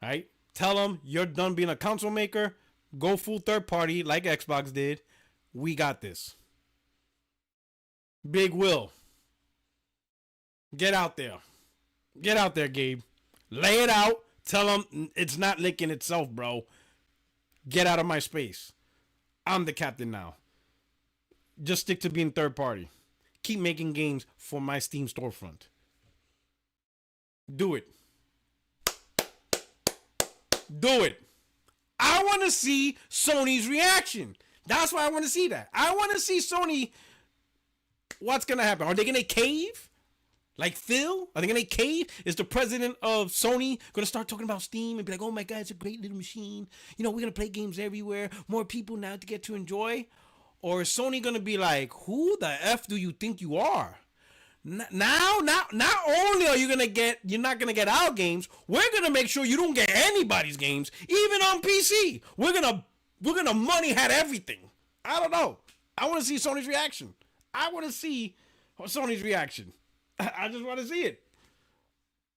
Right? Tell them you're done being a console maker. Go full third party like Xbox did. We got this. Big Will. Get out there. Get out there, Gabe. Lay it out. Tell them it's not licking itself, bro. Get out of my space. I'm the captain now. Just stick to being third party. Keep making games for my Steam storefront. Do it. Do it. I want to see Sony's reaction. That's why I want to see that. I want to see Sony. What's going to happen? Are they going to cave? Like Phil? Are they going to cave? Is the president of Sony going to start talking about Steam and be like, oh my God, it's a great little machine. You know, we're going to play games everywhere. More people now to get to enjoy. Or is Sony going to be like, who the F do you think you are? Now, not only are you're not going to get our games, we're going to make sure you don't get anybody's games, even on PC. We're going to money hat everything. I don't know. I want to see Sony's reaction. I want to see Sony's reaction. I just want to see it.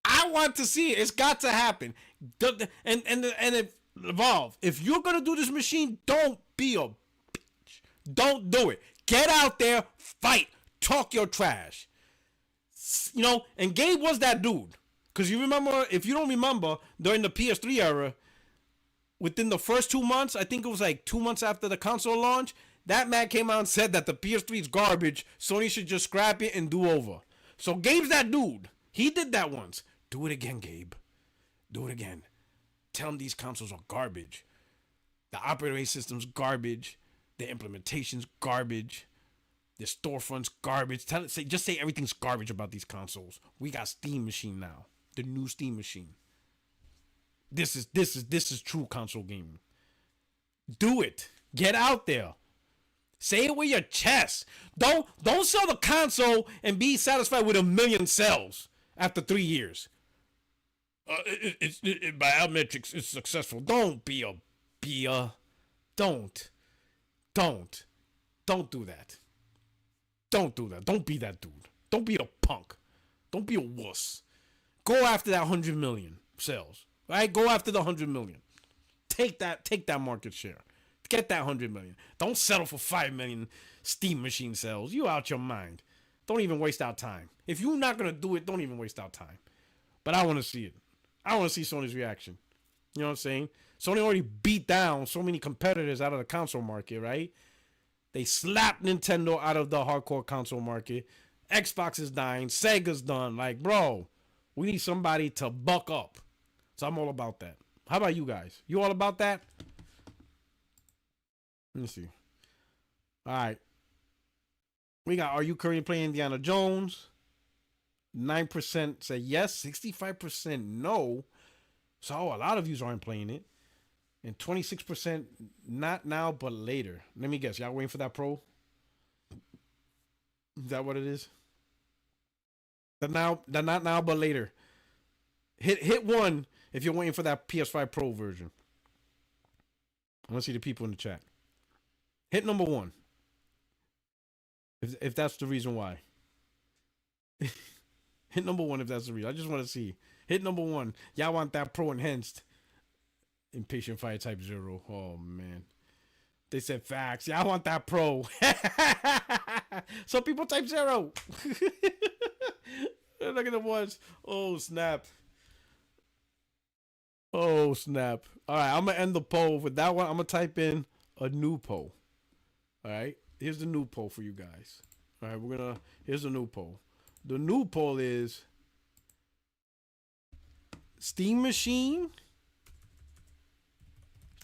I want to see it. It's got to happen. And if Valve, if you're going to do this machine, don't be a bitch. Don't do it. Get out there, fight, talk your trash. You know, and Gabe was that dude. Because you remember, if you don't remember, during the PS3 era, within the first 2 months, I think it was like 2 months after the console launch, that man came out and said that the PS3 is garbage. Sony should just scrap it and do over. So Gabe's that dude. He did that once. Do it again, Gabe. Do it again. Tell him these consoles are garbage. The operating system's garbage. The implementation's garbage. The storefront's garbage. Just say everything's garbage about these consoles. We got Steam Machine now. The new Steam Machine. This is true console gaming. Do it. Get out there. Say it with your chest. Don't sell the console and be satisfied with 1 million sales after 3 years. By our metrics, it's successful. Don't be a don't do that. Don't do that. Don't be that dude. Don't be a punk. Don't be a wuss. Go after that 100 million sales. Right? Go after the 100 million. Take that market share. Get that 100 million. Don't settle for 5 million Steam Machine sales. You out your mind. Don't even waste our time. If you're not going to do it, don't even waste our time. But I want to see it. I want to see Sony's reaction. You know what I'm saying? Sony already beat down so many competitors out of the console market, right? They slapped Nintendo out of the hardcore console market. Xbox is dying. Sega's done. Like, bro, we need somebody to buck up. So I'm all about that. How about you guys? You all about that? Let me see. All right. We got, are you currently playing Indiana Jones? 9% say yes. 65% no. So a lot of you aren't playing it. And 26% not now, but later. Let me guess. Y'all waiting for that Pro? Is that what it is? The not now, but later. Hit one if you're waiting for that PS5 Pro version. I want to see the people in the chat. Hit number 1. If that's the reason why. Hit number one if that's the reason. I just want to see. Hit number one. Y'all want that pro enhanced impatient fire type 0. Oh man. They said facts. Y'all want that pro. Some people type 0. Look at the ones. Oh snap. Oh snap. Alright, I'm gonna end the poll. With that one, I'm gonna type in a new poll. Alright. Here's the new poll for you guys. Alright, here's the new poll. The new poll is Steam Machine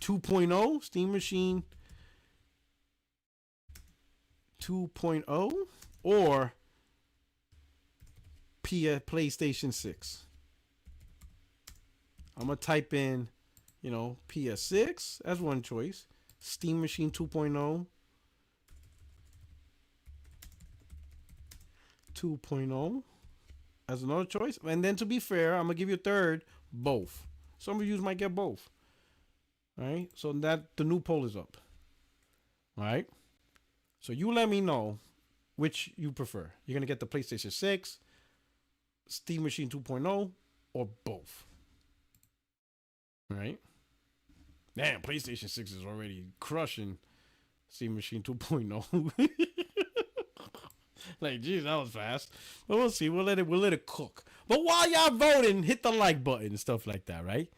2.0, Steam Machine 2.0, or PlayStation 6. I'm gonna type in, PS6 as one choice, Steam Machine 2.0, 2.0 as another choice, and then to be fair, I'm gonna give you a third, both. Some of you might get both. All right, so that the new poll is up. All right, so you let me know which you prefer. You're gonna get the PlayStation 6, Steam Machine 2.0, or both. All right. Damn, PlayStation 6 is already crushing Steam Machine 2.0. Like, geez, that was fast. But we'll see. We'll let it cook. But while y'all voting, hit the like button and stuff like that, right?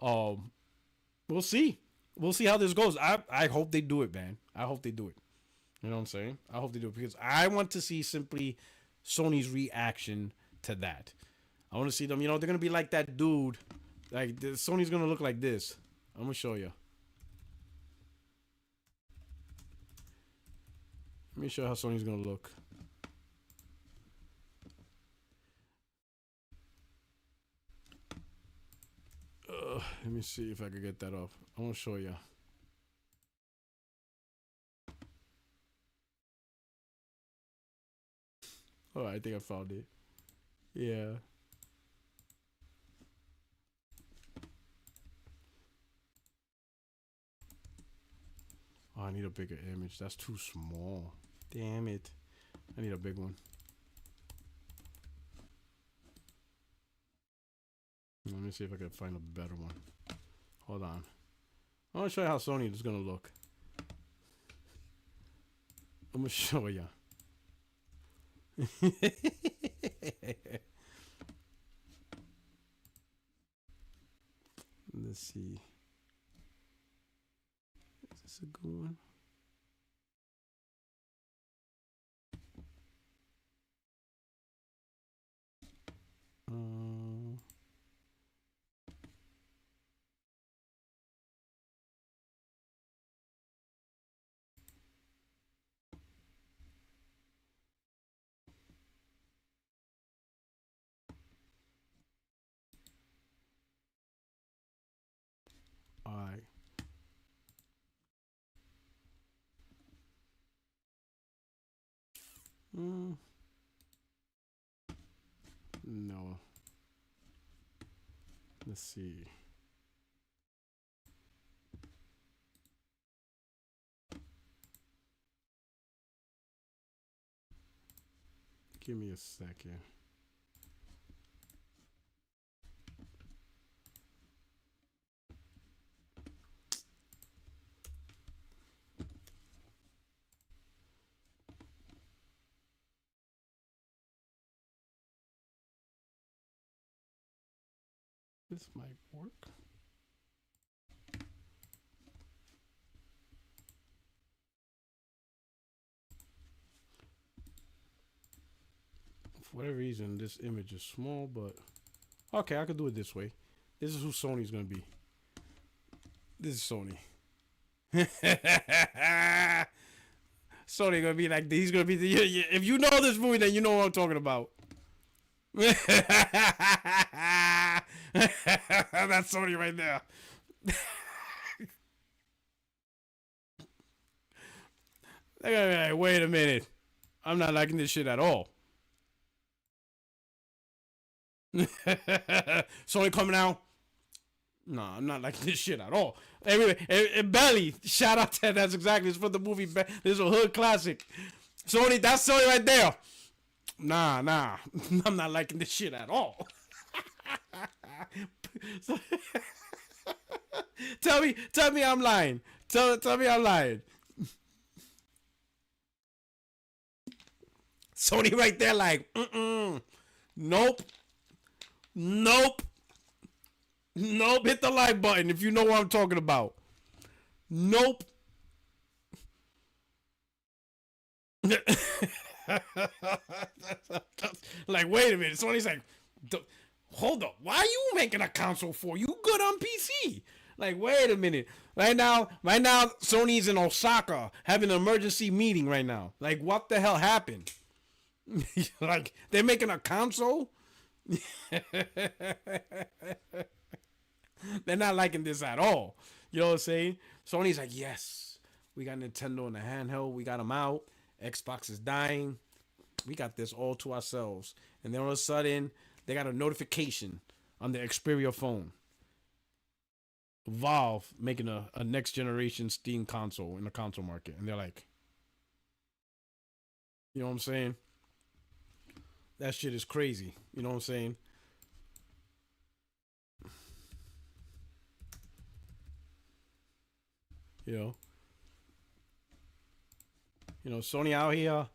We'll see. We'll see how this goes. I hope they do it, man. I hope they do it. You know what I'm saying? I hope they do it because I want to see simply Sony's reaction to that. I want to see them. They're gonna be like that dude. Like Sony's gonna look like this. I'm gonna show you. Let me show you how Sony's gonna look. Let me see if I can get that off. I want to show you. Oh, I think I found it. Yeah. Oh, I need a bigger image. That's too small. Damn it. I need a big one. Let me see if I can find a better one. Hold on. I want to show you how Sony is going to look. I'm going to show you. Let's see. Is this a good one? Alright. No. Let's see. Give me a second. This might work. For whatever reason, this image is small, but okay, I could do it this way. This is who Sony's gonna be. This is Sony. Sony gonna be like, he's gonna be the. If you know this movie, then you know what I'm talking about. That's Sony right there. Wait a minute. I'm not liking this shit at all. Sony coming out. No, I'm not liking this shit at all. Anyway, Belly, shout out to that's exactly it's for the movie. This is a hood classic. Sony, that's Sony right there. Nah. I'm not liking this shit at all. So, tell me I'm lying. Tell me I'm lying. Sony right there like, nope. Nope. Hit the like button if you know what I'm talking about. Nope. Like, wait a minute. Sony's like, hold up. Why are you making a console for? You good on PC. Like, wait a minute. Right now, Sony's in Osaka having an emergency meeting right now. Like, what the hell happened? Like, they're making a console? They're not liking this at all. You know what I'm saying? Sony's like, yes, we got Nintendo in the handheld. We got them out. Xbox is dying. We got this all to ourselves. And then all of a sudden, they got a notification on the Xperia phone. Valve making a next generation Steam console in the console market. And they're like, you know what I'm saying? That shit is crazy. You know what I'm saying? You know, Sony out here,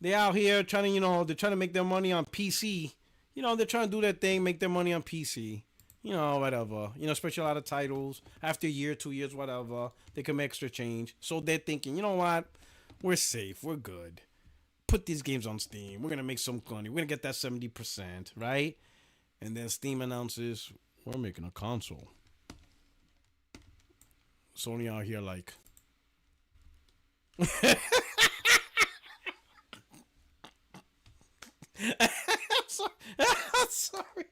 they out here trying to, they're trying to make their money on PC. They're trying to do their thing, make their money on PC. Whatever. Especially a lot of titles. After a year, 2 years, whatever, they can make extra change. So they're thinking, you know what? We're safe. We're good. Put these games on Steam. We're going to make some money. We're going to get that 70%, right? And then Steam announces, we're making a console. Sony out here like... I'm sorry.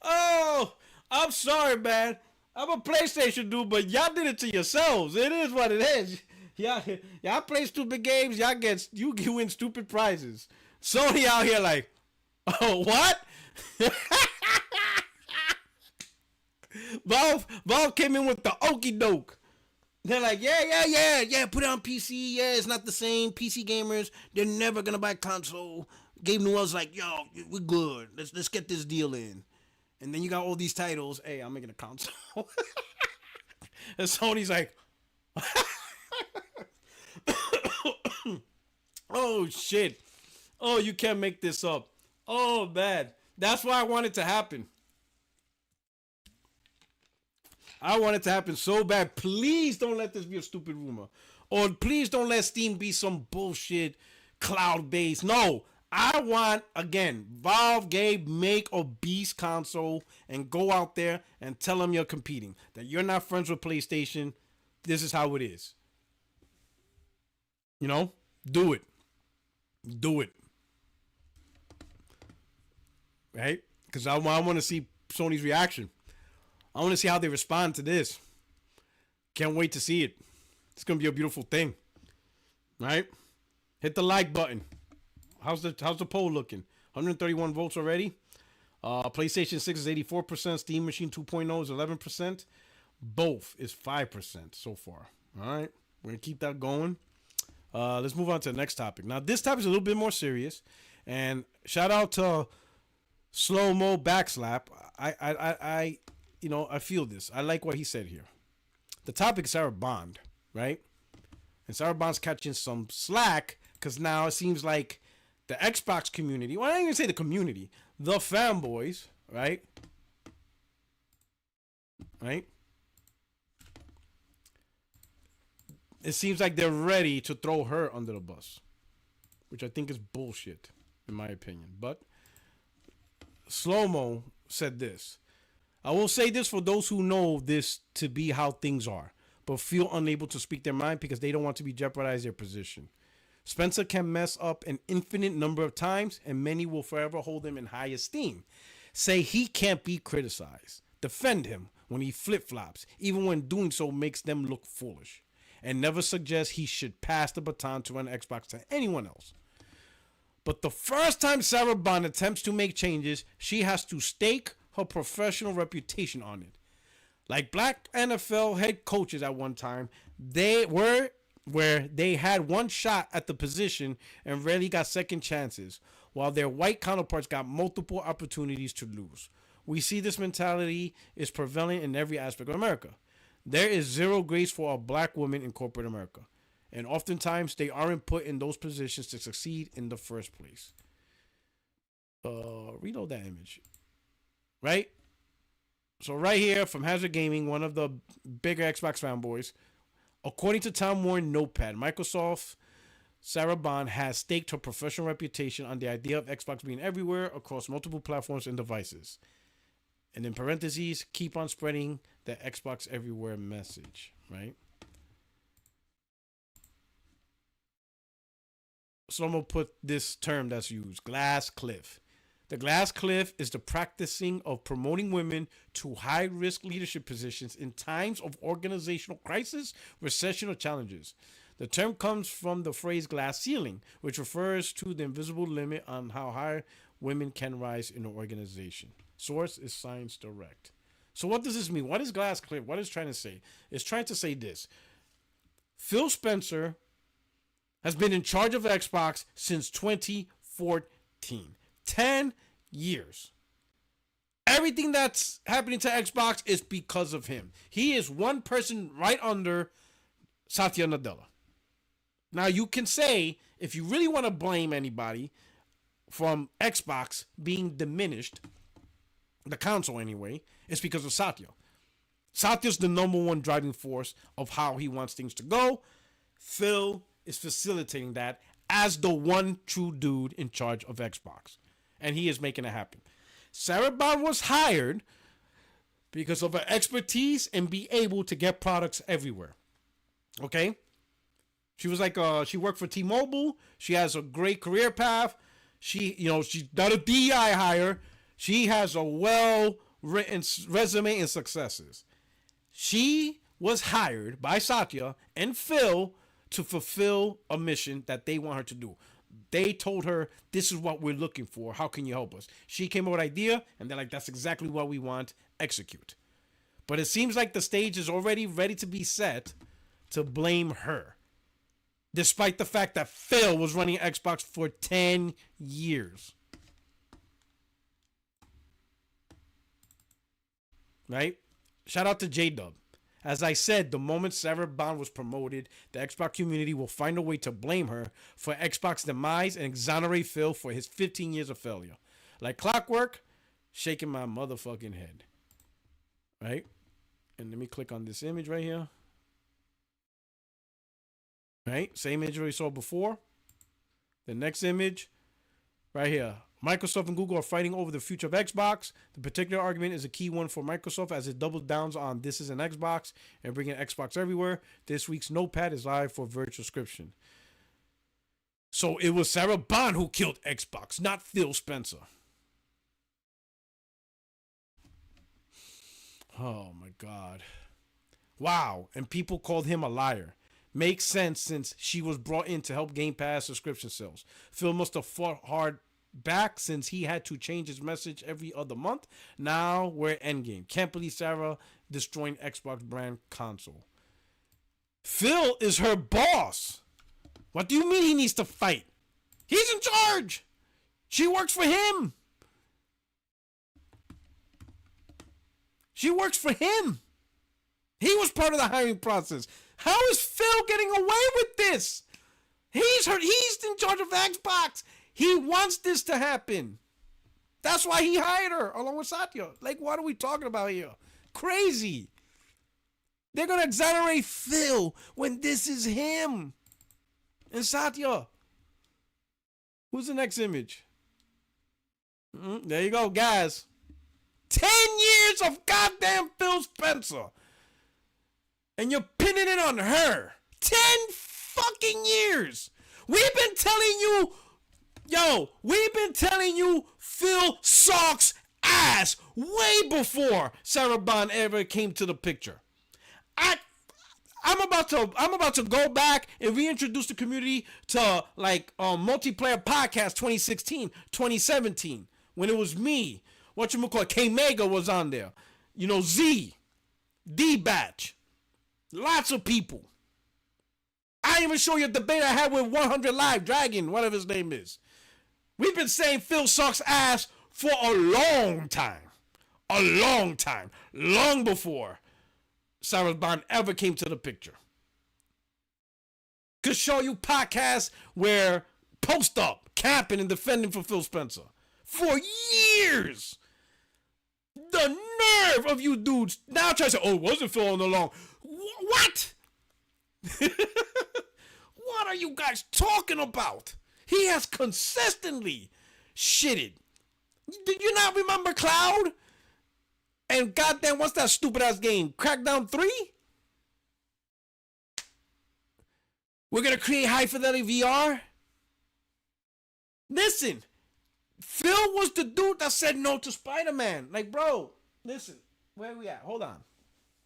Oh, I'm sorry, man. I'm a PlayStation dude, but y'all did it to yourselves. It is what it is. Y'all play stupid games. You win stupid prizes. Sony out here like, oh, what? Valve came in with the okey doke. They're like, yeah, put it on PC. Yeah, it's not the same. PC gamers, they're never gonna buy a console. Gabe Newell's like, yo, we're good. Let's get this deal in. And then you got all these titles. Hey, I'm making a console. And Sony's like, oh shit. Oh, you can't make this up. Oh, bad. That's why I want it to happen. I want it to happen so bad. Please don't let this be a stupid rumor. Or please don't let Steam be some bullshit cloud-based. No. I want, again, Valve, Gabe, make a beast console and go out there and tell them you're competing. That you're not friends with PlayStation. This is how it is. Do it. Do it. Right? Because I want to see Sony's reaction. I want to see how they respond to this. Can't wait to see it. It's going to be a beautiful thing. Right? Hit the like button. How's the poll looking? 131 votes already. PlayStation 6 is 84%. Steam Machine 2.0 is 11%. Both is 5% so far. All right. We're going to keep that going. Let's move on to the next topic. Now, this topic is a little bit more serious. And shout out to Slow Mo Backslap. I feel this. I like what he said here. The topic is Sarah Bond, right? And Sarah Bond's catching some slack because now it seems like the Xbox community, well, I didn't even say the community, the fanboys, right? Right? It seems like they're ready to throw her under the bus, which I think is bullshit, in my opinion. But Slow-Mo said this. I will say this for those who know this to be how things are, but feel unable to speak their mind because they don't want to be jeopardize their position. Spencer can mess up an infinite number of times, and many will forever hold him in high esteem. Say he can't be criticized. Defend him when he flip-flops, even when doing so makes them look foolish. And never suggest he should pass the baton to an Xbox to anyone else. But the first time Sarah Bond attempts to make changes, she has to stake her professional reputation on it. Like black NFL head coaches at one time, they were where they had one shot at the position and rarely got second chances, while their white counterparts got multiple opportunities to lose. We see this mentality is prevalent in every aspect of America. There is zero grace for a black woman in corporate America, and oftentimes they aren't put in those positions to succeed in the first place. Reload that image, right? So right here from Hazard Gaming, one of the bigger Xbox fanboys, according to Time Warner Notepad, Microsoft Sarah Bond has staked her professional reputation on the idea of Xbox being everywhere across multiple platforms and devices. And in parentheses, keep on spreading the Xbox everywhere message, right? So I'm going to put this term that's used, glass cliff. The glass cliff is the practicing of promoting women to high-risk leadership positions in times of organizational crisis, recession, or challenges. The term comes from the phrase glass ceiling, which refers to the invisible limit on how high women can rise in an organization. Source is Science Direct. So what does this mean? What is glass cliff? What is it trying to say? It's trying to say this. Phil Spencer has been in charge of Xbox since 2014. 10 years. Everything that's happening to Xbox is because of him. He is one person right under Satya Nadella. Now you can say, if you really want to blame anybody from Xbox being diminished, the console anyway, it's because of Satya. Satya's the number one driving force of how he wants things to go. Phil is facilitating that as the one true dude in charge of Xbox. And he is making it happen. Sarah Bond was hired because of her expertise and be able to get products everywhere. Okay? She was like, she worked for T-Mobile. She has a great career path. She's not a DI hire. She has a well-written resume and successes. She was hired by Satya and Phil to fulfill a mission that they want her to do. They told her, this is what we're looking for. How can you help us? She came up with an idea, and they're like, that's exactly what we want. Execute. But it seems like the stage is already ready to be set to blame her. Despite the fact that Phil was running Xbox for 10 years. Right? Shout out to J-Dub. As I said, the moment Sarah Bond was promoted, the Xbox community will find a way to blame her for Xbox demise and exonerate Phil for his 15 years of failure. Like clockwork, shaking my motherfucking head. Right? And let me click on this image right here. Right? Same image we saw before. The next image, right here. Microsoft and Google are fighting over the future of Xbox. The particular argument is a key one for Microsoft as it doubles down on this is an Xbox and bringing Xbox everywhere. This week's Notepad is live for virtual subscription. So it was Sarah Bond who killed Xbox, not Phil Spencer. Oh my God. Wow. And people called him a liar. Makes sense since she was brought in to help Game Pass subscription sales. Phil must have fought hard back since he had to change his message every other month. Now we're endgame. Can't believe Sarah destroying Xbox brand console. Phil is her boss. What do you mean he needs to fight? He's in charge. She works for him. She works for him. He was part of the hiring process. How is Phil getting away with this? He's in charge of Xbox. He wants this to happen. That's why he hired her along with Satya. Like, what are we talking about here? Crazy. They're going to exonerate Phil when this is him. And Satya. Who's the next image? There you go, guys. 10 years of goddamn Phil Spencer. And you're pinning it on her. 10 fucking years. We've been telling you Phil sucks ass way before Sarah Bond ever came to the picture. I'm about to go back and reintroduce the community to like multiplayer podcast 2016, 2017 when it was me. Whatchamacallit, K Mega was on there. Z. D-Batch. Lots of people. I didn't even show you a debate I had with 100 Live Dragon, whatever his name is. We've been saying Phil sucks ass for a long time. A long time. Long before Cyrus Bond ever came to the picture. Could show you podcasts where post up, capping and defending for Phil Spencer. For years. The nerve of you dudes now try to say, oh, it wasn't Phil all along. What? What are you guys talking about? He has consistently shitted. Did you not remember Cloud? And goddamn, what's that stupid ass game? Crackdown 3? We're gonna create high fidelity VR? Listen, Phil was the dude that said no to Spider-Man. Like, bro, listen, where we at? Hold on.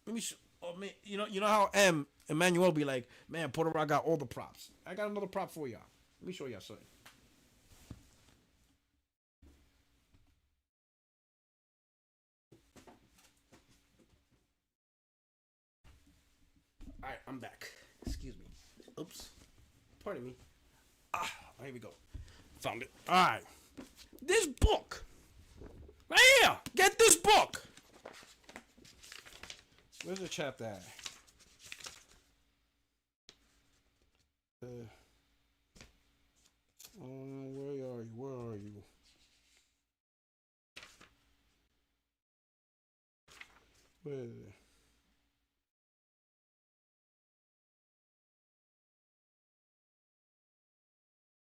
Let me show. Oh, man, you know how Emmanuel be like, man, Puerto Rico got all the props. I got another prop for y'all. Let me show y'all something. All right, I'm back. Excuse me. Oops. Pardon me. Here we go. Found it. All right. This book. Right here. Get this book. Where's the chapter at? Where are you? Where are you? Where is it?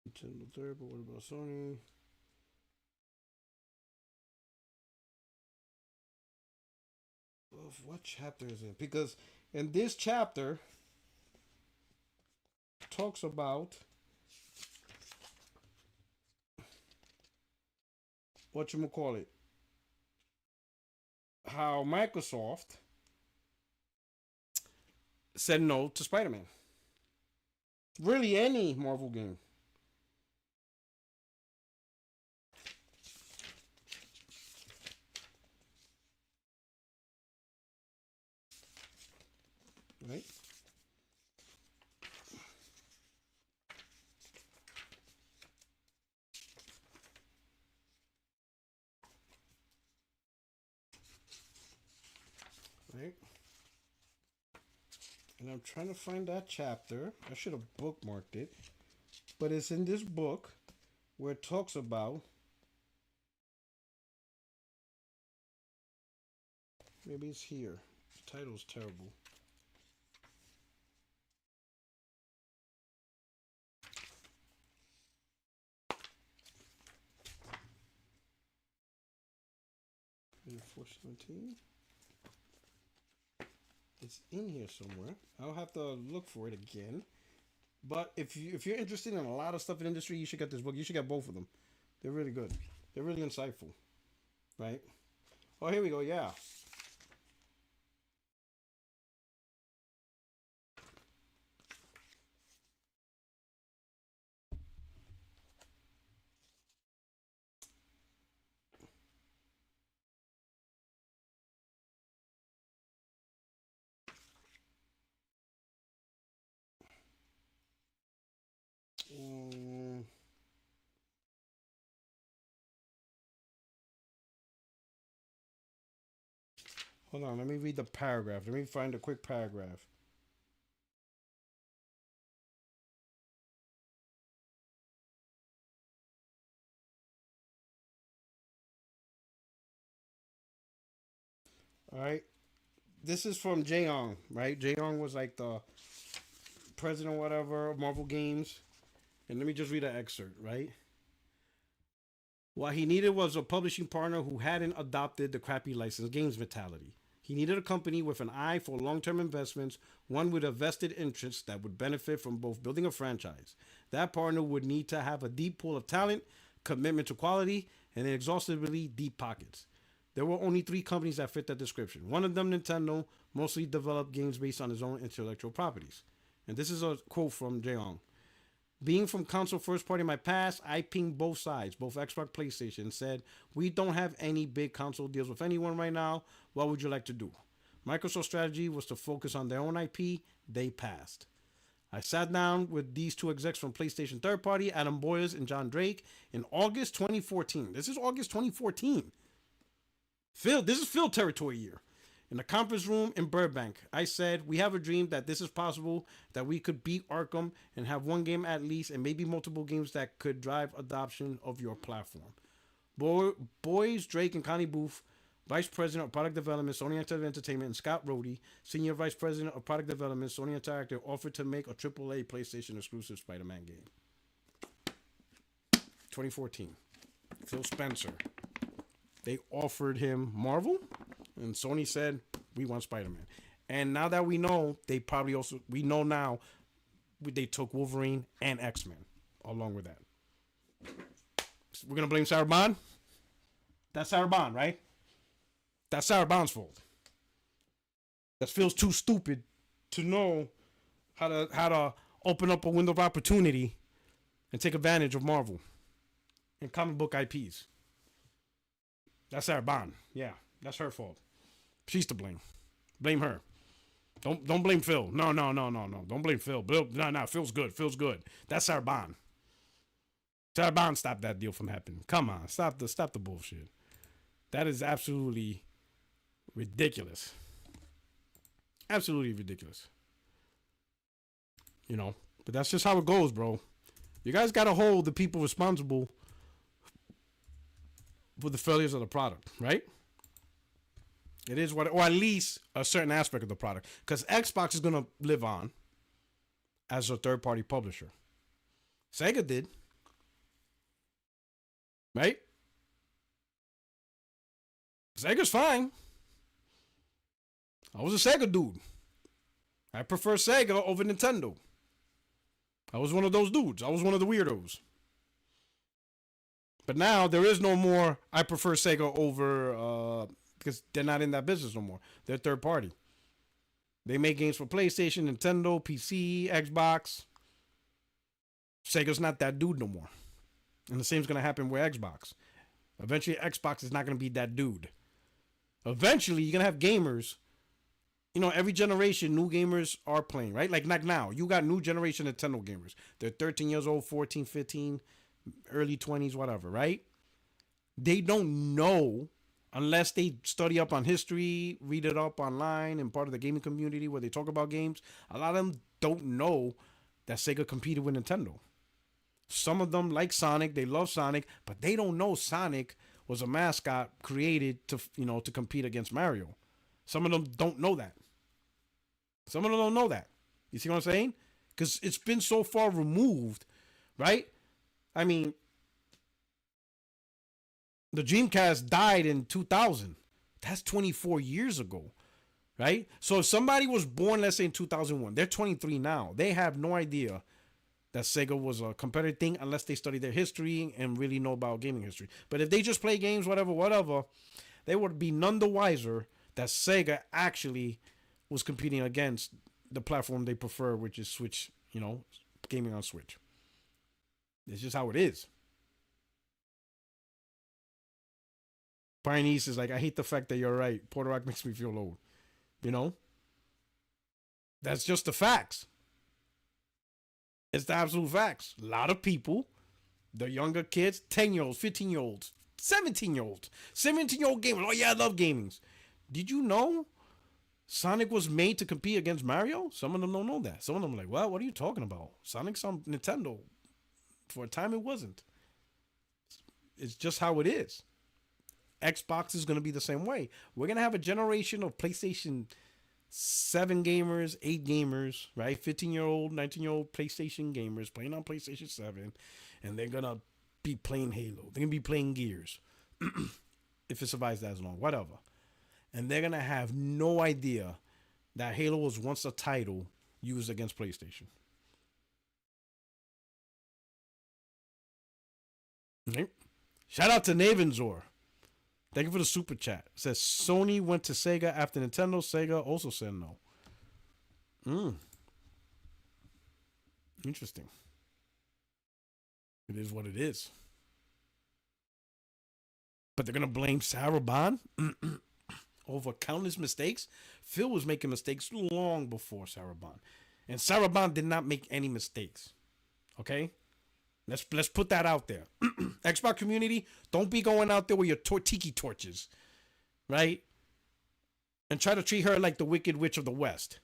Nintendo third, but what about Sony? What chapter is it? Because in this chapter talks about whatchamacallit, how Microsoft said no to Spider-Man. Really, any Marvel game. Right? Right? And I'm trying to find that chapter. I should have bookmarked it. But it's in this book where it talks about, maybe it's here. The title's terrible. In 417. It's in here somewhere. I'll have to look for it again. But if you're interested in a lot of stuff in the industry, you should get this book. You should get both of them. They're really good. They're really insightful. Right? Oh, here we go. Yeah. Hold on, let me read the paragraph. Let me find a quick paragraph. All right. This is from Jae-Young, right? Jae-Young was like the president or whatever of Marvel Games. And let me just read an excerpt, right? What he needed was a publishing partner who hadn't adopted the crappy licensed games mentality. He needed a company with an eye for long-term investments, one with a vested interest that would benefit from both building a franchise. That partner would need to have a deep pool of talent, commitment to quality, and exhaustively deep pockets. There were only 3 companies that fit that description. One of them, Nintendo, mostly developed games based on its own intellectual properties. And this is a quote from Jae-Young. Being from console first party in my past, I pinged both sides, both Xbox, PlayStation, said, we don't have any big console deals with anyone right now. What would you like to do? Microsoft's strategy was to focus on their own IP. They passed. I sat down with these two execs from PlayStation third party, Adam Boyes and John Drake, in August 2014. This is August 2014. This is Phil territory year. In the conference room in Burbank, I said, we have a dream that this is possible, that we could beat Arkham and have one game at least and maybe multiple games that could drive adoption of your platform. Boys, Drake, and Connie Booth, Vice President of Product Development, Sony Interactive Entertainment, and Scott Rhodey, Senior Vice President of Product Development, Sony Interactive, offered to make a AAA PlayStation exclusive Spider-Man game. 2014. Phil Spencer. They offered him Marvel, and Sony said, we want Spider-Man. And now that we know, we know now they took Wolverine and X-Men along with that. We're going to blame Sarah Bond? That's Sarah Bond, right? That's Sarah Bond's fault. That feels too stupid to know how to open up a window of opportunity and take advantage of Marvel and comic book IPs. That's Sarah Bond. Yeah, that's her fault. She's to blame. Blame her. Don't blame Phil. No. Don't blame Phil. No. Phil's good. That's Sarah Bond. Sarah Bond stopped that deal from happening. Come on, stop the bullshit. That is absolutely ridiculous. Absolutely ridiculous. You know, but that's just how it goes, bro. You guys gotta hold the people responsible for the failures of the product, right? It is what, or at least a certain aspect of the product, because Xbox is gonna live on as a third-party publisher. Sega did, right? Sega's fine. I was a Sega dude. I prefer Sega over Nintendo. I was one of those dudes. I was one of the weirdos. But now there is no more I prefer Sega over because they're not in that business no more. They're third party. They make games for PlayStation, Nintendo, PC, Xbox. Sega's not that dude no more. And the same's going to happen with Xbox. Eventually, Xbox is not going to be that dude. Eventually, you're going to have gamers. You know, every generation, new gamers are playing, right? Like now, you got new generation Nintendo gamers. They're 13 years old, 14, 15, early 20s, whatever, right? They don't know unless they study up on history, read it up online, and part of the gaming community where they talk about games. A lot of them don't know that Sega competed with Nintendo. Some of them like Sonic, they love Sonic, but they don't know Sonic was a mascot created to compete against Mario. Some of them don't know that. Some of them don't know that. You see what I'm saying? Because it's been so far removed, right? I mean, the Dreamcast died in 2000. That's 24 years ago, right? So if somebody was born, let's say in 2001, they're 23 now. They have no idea that Sega was a competitive thing unless they study their history and really know about gaming history. But if they just play games, whatever, they would be none the wiser that Sega actually was competing against the platform they prefer, which is Switch, gaming on Switch. It's just how it is. Pioneer is like, I hate the fact that you're right. Porter Rock makes me feel old. That's just the facts. It's the absolute facts. A lot of people, the younger kids, 10-year-olds, 15-year-olds, 17-year-olds, 17-year-old gamers. Oh, yeah, I love gamings. Did you know Sonic was made to compete against Mario? Some of them don't know that. Some of them are like, well, what are you talking about? Sonic's on Nintendo. For a time, it wasn't. It's just how it is. Xbox is going to be the same way. We're going to have a generation of PlayStation 7 gamers, 8 gamers, right? 15-year-old, 19-year-old PlayStation gamers playing on PlayStation 7, and they're going to be playing Halo. They're going to be playing Gears if it survives that long, whatever. And they're going to have no idea that Halo was once a title used against PlayStation. Okay. Shout out to Navanzor. Thank you for the super chat. It says Sony went to Sega after Nintendo. Sega also said no. Interesting. It is what it is. But they're going to blame Sarah Bond? over countless mistakes. Phil was making mistakes long before Sarabon. And Sarabon did not make any mistakes. Okay? Let's put that out there. Xbox community, don't be going out there with your tiki torches, right? And try to treat her like the Wicked Witch of the West.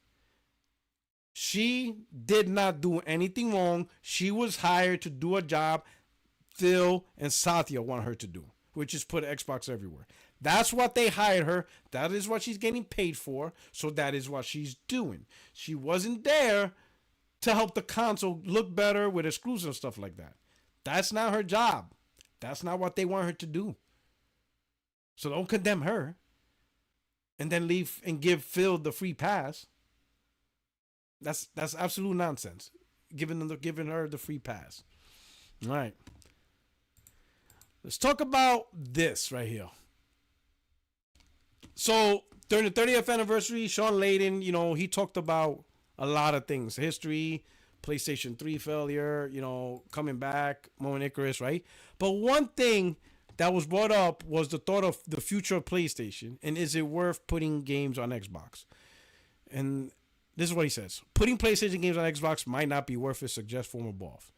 She did not do anything wrong. She was hired to do a job Phil and Satya want her to do, which is put Xbox everywhere. That's what they hired her. That is what she's getting paid for. So that is what she's doing. She wasn't there to help the console look better with exclusives and stuff like that. That's not her job. That's not what they want her to do. So don't condemn her and then leave and give Phil the free pass. That's absolute nonsense. Giving her the free pass. All right. Let's talk about this right here. So during the 30th anniversary, Sean Layden, he talked about a lot of things. History, PlayStation 3 failure, coming back, Moment Icarus, right? But one thing that was brought up was the thought of the future of PlayStation, and is it worth putting games on Xbox? And this is what he says. Putting PlayStation games on Xbox might not be worth it, suggests former boss.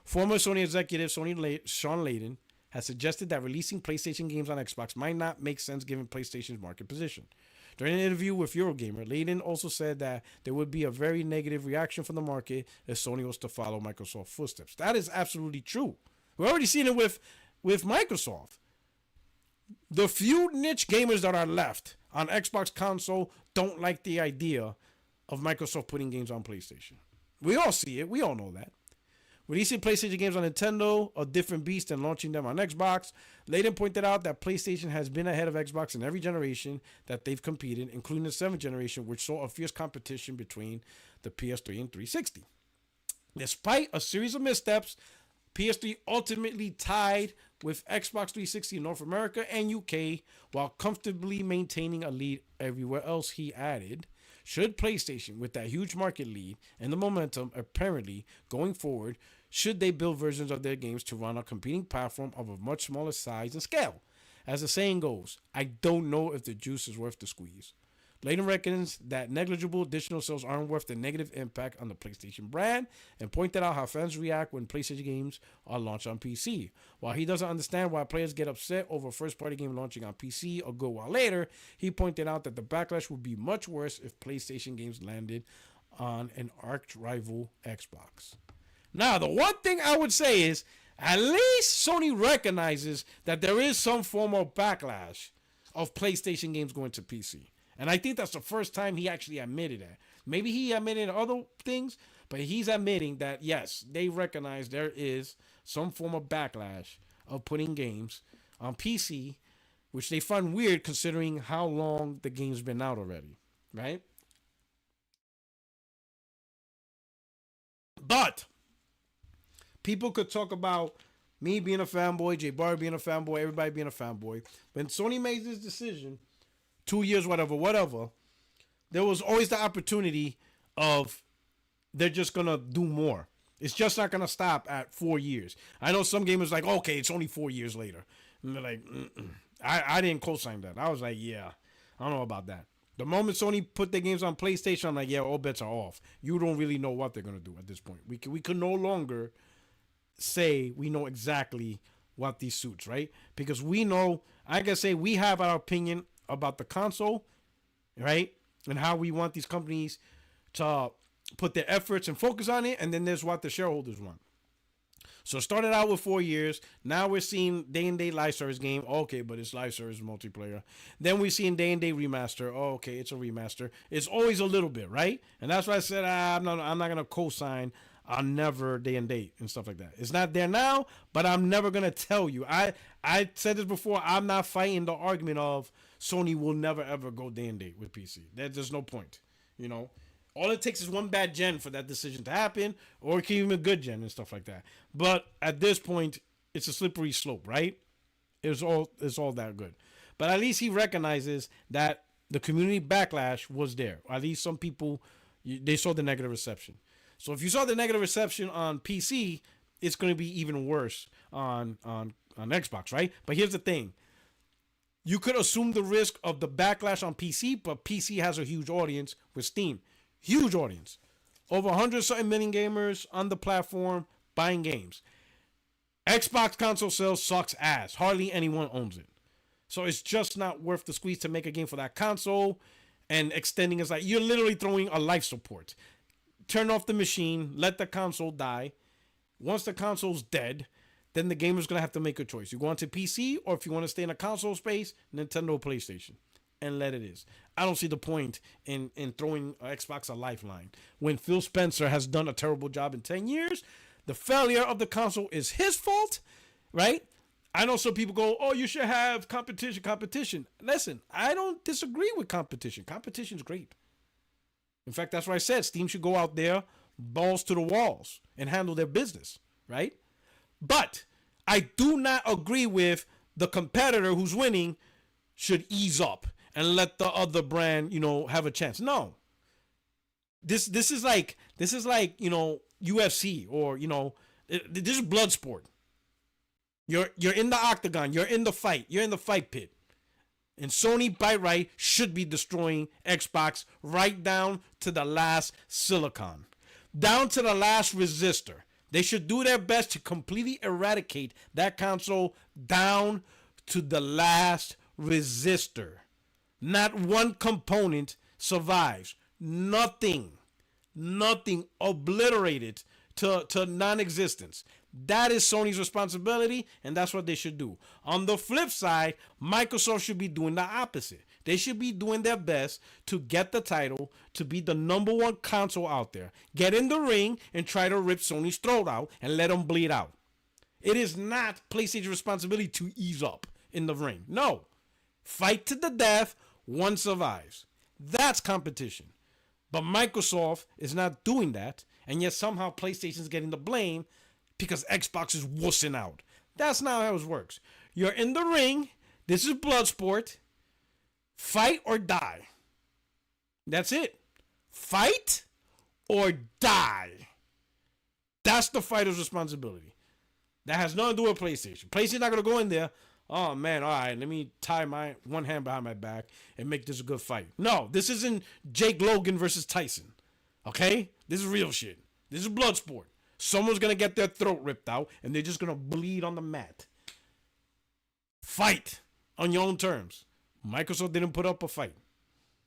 Former Sony executive Sean Layden has suggested that releasing PlayStation games on Xbox might not make sense given PlayStation's market position. During an interview with Eurogamer, Layden also said that there would be a very negative reaction from the market if Sony was to follow Microsoft's footsteps. That is absolutely true. We're already seeing it with Microsoft. The few niche gamers that are left on Xbox console don't like the idea of Microsoft putting games on PlayStation. We all see it. We all know that. Releasing PlayStation games on Nintendo, a different beast than launching them on Xbox. Layden pointed out that PlayStation has been ahead of Xbox in every generation that they've competed, including the 7th generation, which saw a fierce competition between the PS3 and 360. Despite a series of missteps, PS3 ultimately tied with Xbox 360 in North America and UK, while comfortably maintaining a lead everywhere else. He added, should PlayStation, with that huge market lead and the momentum apparently going forward, should they build versions of their games to run a competing platform of a much smaller size and scale? As the saying goes, I don't know if the juice is worth the squeeze. Layden reckons that negligible additional sales aren't worth the negative impact on the PlayStation brand, and pointed out how fans react when PlayStation games are launched on PC. While he doesn't understand why players get upset over a first-party game launching on PC a good while later, he pointed out that the backlash would be much worse if PlayStation games landed on an arch-rival Xbox. Now, the one thing I would say is, at least Sony recognizes that there is some form of backlash of PlayStation games going to PC. And I think that's the first time he actually admitted that. Maybe he admitted other things, but he's admitting that, yes, they recognize there is some form of backlash of putting games on PC, which they find weird considering how long the game's been out already, right? But people could talk about me being a fanboy, Jay Bar being a fanboy, everybody being a fanboy. When Sony made this decision, 2 years, whatever, there was always the opportunity of they're just going to do more. It's just not going to stop at 4 years. I know some gamers like, okay, it's only 4 years later. And they're like, I didn't co-sign that. I was like, yeah, I don't know about that. The moment Sony put their games on PlayStation, I'm like, yeah, all bets are off. You don't really know what they're going to do at this point. We can no longer say we know exactly what these suits, right? Because we know, I can say we have our opinion about the console, right? And how we want these companies to put their efforts and focus on it. And then there's what the shareholders want. So it started out with 4 years. Now we're seeing day-and-day live service game. Okay, but it's live service multiplayer. Then we're seeing day-and-day remaster. Oh, okay, it's a remaster. It's always a little bit, right? And that's why I said I'm not going to co-sign on never day-and-date and stuff like that. It's not there now, but I'm never going to tell you. I said this before. I'm not fighting the argument of Sony will never, ever go day-and-date with PC. There's no point, All it takes is one bad gen for that decision to happen, or it can even be a good gen and stuff like that. But at this point, it's a slippery slope, right? It's all that good. But at least he recognizes that the community backlash was there. Or at least some people, they saw the negative reception. So if you saw the negative reception on PC, it's going to be even worse on Xbox, right? But here's the thing. You could assume the risk of the backlash on PC, but PC has a huge audience with Steam. Huge audience. Over 100 something million gamers on the platform buying games. Xbox console sales sucks ass. Hardly anyone owns it. So it's just not worth the squeeze to make a game for that console, and extending is like you're literally throwing a life support. Turn off the machine, let the console die. Once the console's dead, then the gamer's going to have to make a choice. You go onto PC, or if you want to stay in a console space, Nintendo or PlayStation. And let it is. I don't see the point in throwing Xbox a lifeline. When Phil Spencer has done a terrible job in 10 years, the failure of the console is his fault, right? I know some people go, oh, you should have competition. Listen, I don't disagree with competition. Competition's great. In fact, that's why I said Steam should go out there, balls to the walls, and handle their business, right? But I do not agree with the competitor who's winning should ease up and let the other brand, have a chance. No. This is like, UFC or, this is blood sport. You're in the octagon. You're in the fight. You're in the fight pit. And Sony, by right, should be destroying Xbox right down to the last silicon. Down to the last resistor. They should do their best to completely eradicate that console down to the last resistor. Not one component survives. Nothing obliterated to non-existence. That is Sony's responsibility, and that's what they should do. On the flip side, Microsoft should be doing the opposite. They should be doing their best to get the title to be the number one console out there. Get in the ring and try to rip Sony's throat out and let them bleed out. It is not PlayStation's responsibility to ease up in the ring. No. Fight to the death, one survives. That's competition. But Microsoft is not doing that, and yet somehow PlayStation is getting the blame because Xbox is wussing out. That's not how it works. You're in the ring. This is blood sport. Fight or die. That's it. Fight or die. That's the fighter's responsibility. That has nothing to do with PlayStation. PlayStation's not going to go in there. Oh, man, all right, let me tie my one hand behind my back and make this a good fight. No, this isn't Jake Logan versus Tyson. Okay? This is real shit. This is blood sport. Someone's going to get their throat ripped out, and they're just going to bleed on the mat. Fight on your own terms. Microsoft didn't put up a fight.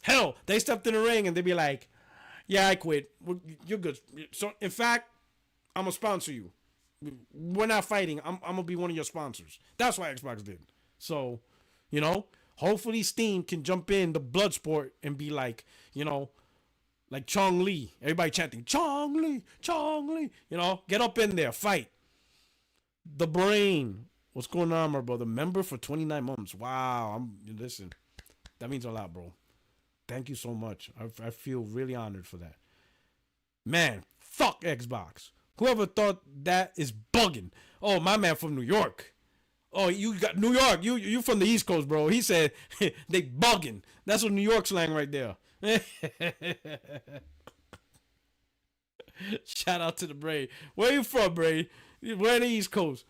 Hell, they stepped in the ring, and they'd be like, yeah, I quit. You're good. So, in fact, I'm going to sponsor you. We're not fighting. I'm going to be one of your sponsors. That's why Xbox did. So, hopefully Steam can jump in the blood sport and be like, like Chong Li. Everybody chanting, Chong Li, Chong Li. Get up in there, fight. The Brain. What's going on, my brother? Member for 29 months. Wow. Listen, that means a lot, bro. Thank you so much. I feel really honored for that. Man, fuck Xbox. Whoever thought that is bugging. Oh, my man from New York. Oh, you got New York. You from the East Coast, bro. He said they bugging. That's what New York slang right there. Shout out to the Braid. Where you from, Braid? Where the East Coast?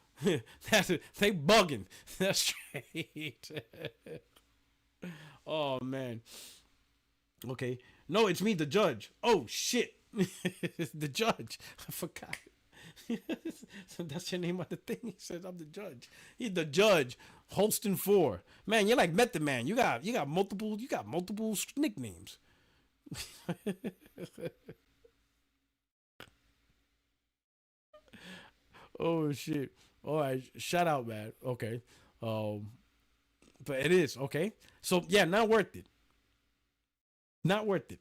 That's it. They bugging. That's straight. Oh man. Okay. No, it's me, the judge. Oh shit. The judge. I forgot. So that's your name on the thing. He says I'm the judge. He's the judge. Holston 4. Man, you're like Method Man. You got multiple nicknames. Oh shit. All right, shout out, man. Okay. But it is, okay? So yeah, not worth it. Not worth it.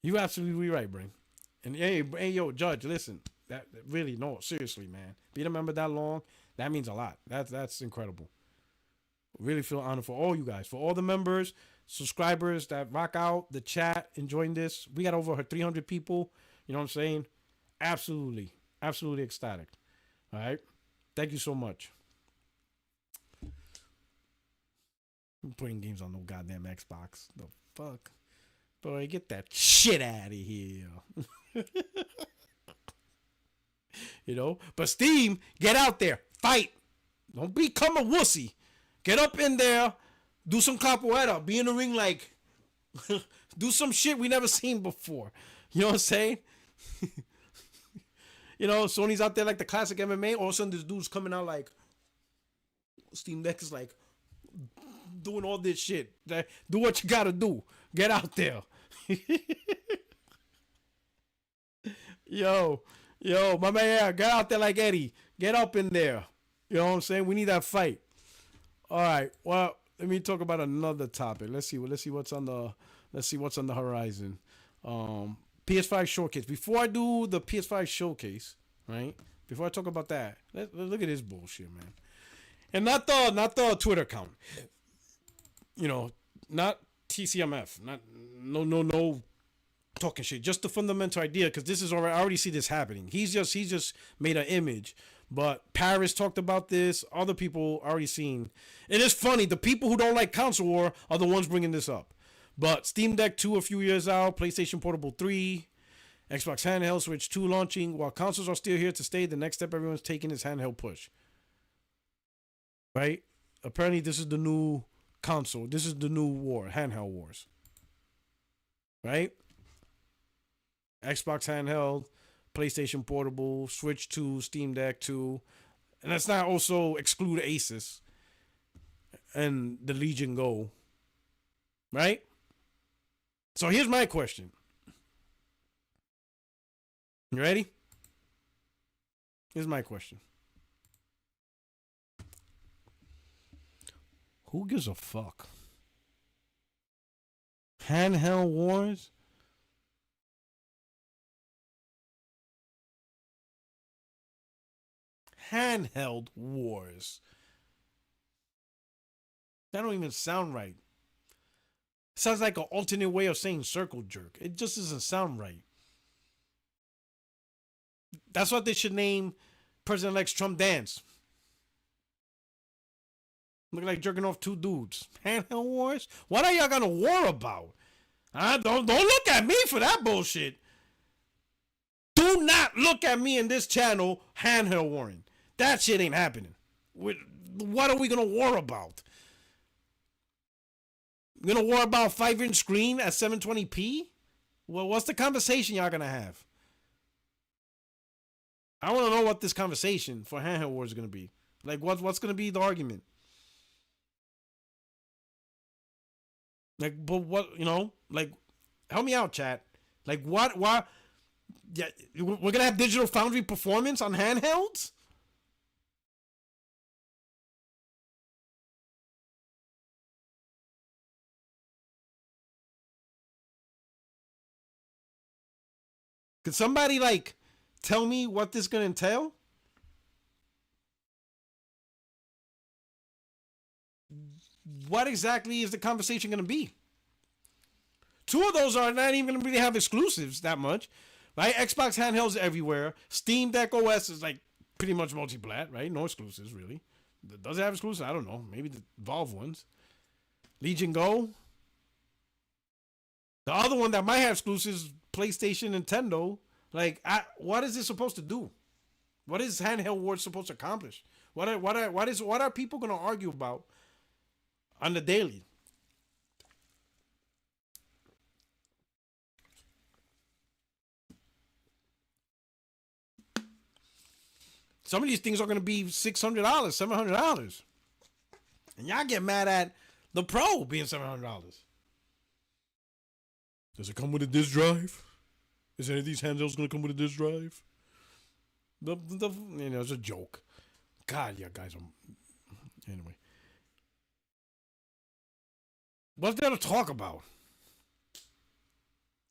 You absolutely right, Brain. And hey, yo, Judge, listen. That really, no, seriously, man. Being a member that long, that means a lot. That's incredible. Really feel honored for all you guys, for all the members, subscribers that rock out, the chat, enjoying this. We got over 300 people. You know what I'm saying? Absolutely ecstatic. All right. Thank you so much. I'm putting games on no goddamn Xbox. The fuck? Boy, get that shit out of here. But Steam, get out there. Fight. Don't become a wussy. Get up in there Do some capoeira. Be in the ring like, do some shit we never seen before. You know what I'm saying? You know, Sony's out there like the classic MMA. All of a sudden, this dude's coming out like, Steam Deck is like, doing all this shit. Do what you gotta do. Get out there. Yo, my man, yeah, get out there like Eddie. Get up in there. You know what I'm saying? We need that fight. All right. Well, let me talk about another topic. Let's see what's on the horizon. PS5 showcase. Before I do the PS5 showcase, right? Before I talk about that, let's look at this bullshit, man. And not the Twitter account. You know, not TCMF. No talking shit. Just the fundamental idea, because this is already, I already see this happening. He's just made an image. But Paris talked about this. Other people already seen. It is funny. The people who don't like console war are the ones bringing this up. But Steam Deck 2 a few years out, PlayStation Portable 3, Xbox Handheld, Switch 2 launching. While consoles are still here to stay, the next step everyone's taking is handheld push. Right? Apparently this is the new console. This is the new war, handheld wars. Right? Xbox Handheld, PlayStation Portable, Switch 2, Steam Deck 2. And let's not also exclude Asus and the Legion Go. Right? So here's my question. You ready? Here's my question. Who gives a fuck? Handheld wars? Handheld wars. That don't even sound right. Sounds like an alternate way of saying circle jerk. It just doesn't sound right. That's what they should name President-elect Trump dance. Look like jerking off two dudes. Handheld wars? What are y'all gonna war about? Don't look at me for that bullshit. Do not look at me in this channel handheld warring. That shit ain't happening. What are we gonna war about? We're gonna war about 5-inch screen at 720p? Well, what's the conversation y'all gonna have? I want to know what this conversation for handheld wars is gonna be. Like, what's gonna be the argument? Like, but what, you know? Like, help me out, chat. Like, what? Why? Yeah, we're gonna have Digital Foundry performance on handhelds? Could somebody like tell me what this is gonna entail? What exactly is the conversation gonna be? Two of those are not even gonna really have exclusives that much, right? Xbox handhelds everywhere. Steam Deck OS is like pretty much multi-plat, right? No exclusives really. Does it have exclusives? I don't know. Maybe the Valve ones. Legion Go. The other one that might have exclusives, PlayStation, Nintendo. Like, what is this supposed to do? What is handheld wars supposed to accomplish? What are people gonna argue about on the daily? Some of these things are gonna be $600, $700, and y'all get mad at the Pro being $700. Does it come with a disk drive? Is any of these handhelds gonna come with a disk drive? It's a joke. God, yeah, guys. Anyway, what's there to talk about?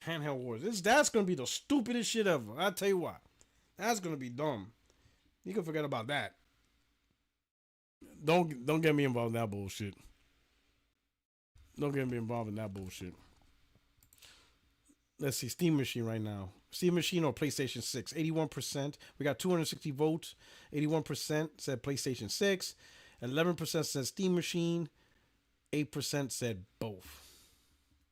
Handheld wars. That's gonna be the stupidest shit ever. I'll tell you what. That's gonna be dumb. You can forget about that. Don't get me involved in that bullshit. Don't get me involved in that bullshit. Let's see, Steam Machine right now. Steam Machine or PlayStation 6. 81%. We got 260 votes. 81% said PlayStation 6. 11% said Steam Machine. 8% said both.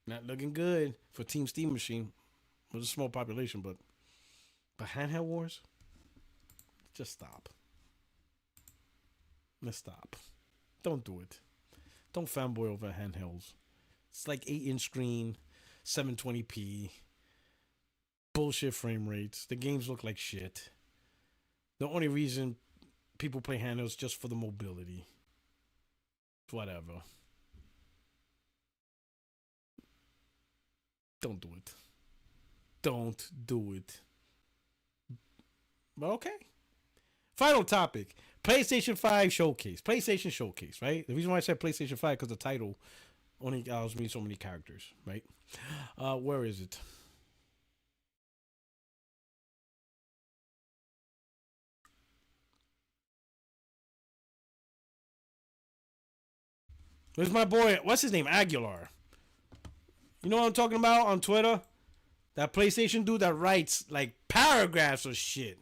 Not looking good for Team Steam Machine. It was a small population, but handheld wars? Just stop. Let's stop. Don't do it. Don't fanboy over handhelds. It's like 8-inch screen, 720p, bullshit frame rates. The games look like shit. The only reason people play handhelds is just for the mobility. Whatever. Don't do it. Don't do it. But okay. Final topic. PlayStation 5 showcase. PlayStation showcase, right? The reason why I said PlayStation 5 because the title only allows me so many characters, right? Where is it? Where's my boy? What's his name? Aguilar. You know what I'm talking about on Twitter? That PlayStation dude that writes like paragraphs of shit.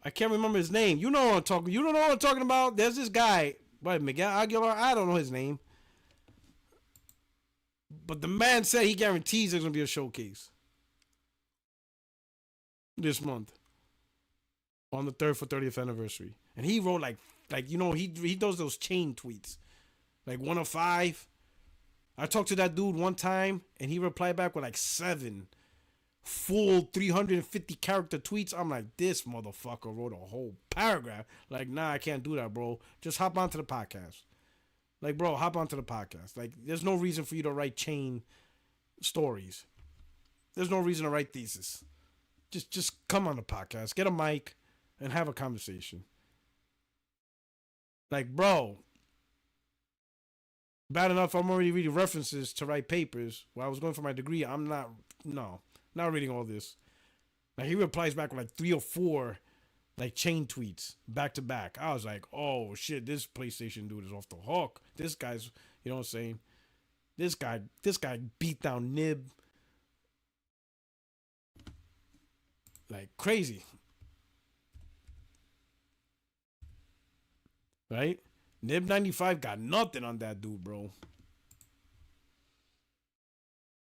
I can't remember his name. You know what I'm talking. You don't know what I'm talking about. There's this guy, what, Miguel Aguilar. I don't know his name, but the man said he guarantees there's gonna be a showcase this month on the 30th anniversary, and he wrote like you know he does those chain tweets, like 1 of 5. I talked to that dude one time, and he replied back with like 7 full 350 character tweets. I'm like, this motherfucker wrote a whole paragraph. Like, nah, I can't do that, bro. Just hop onto the podcast. Like, bro, hop onto the podcast. Like, there's no reason for you to write chain stories. There's no reason to write thesis. Just come on the podcast, get a mic, and have a conversation. Like, bro, bad enough I'm already reading references to write papers. While I was going for my degree, I'm not reading all this. Like, he replies back with like 3 or 4 like chain tweets back to back. I was like, oh shit, this PlayStation dude is off the hook. This guy's, you know what I'm saying? This guy beat down Nib like crazy. Right? Nib 95 got nothing on that dude, bro.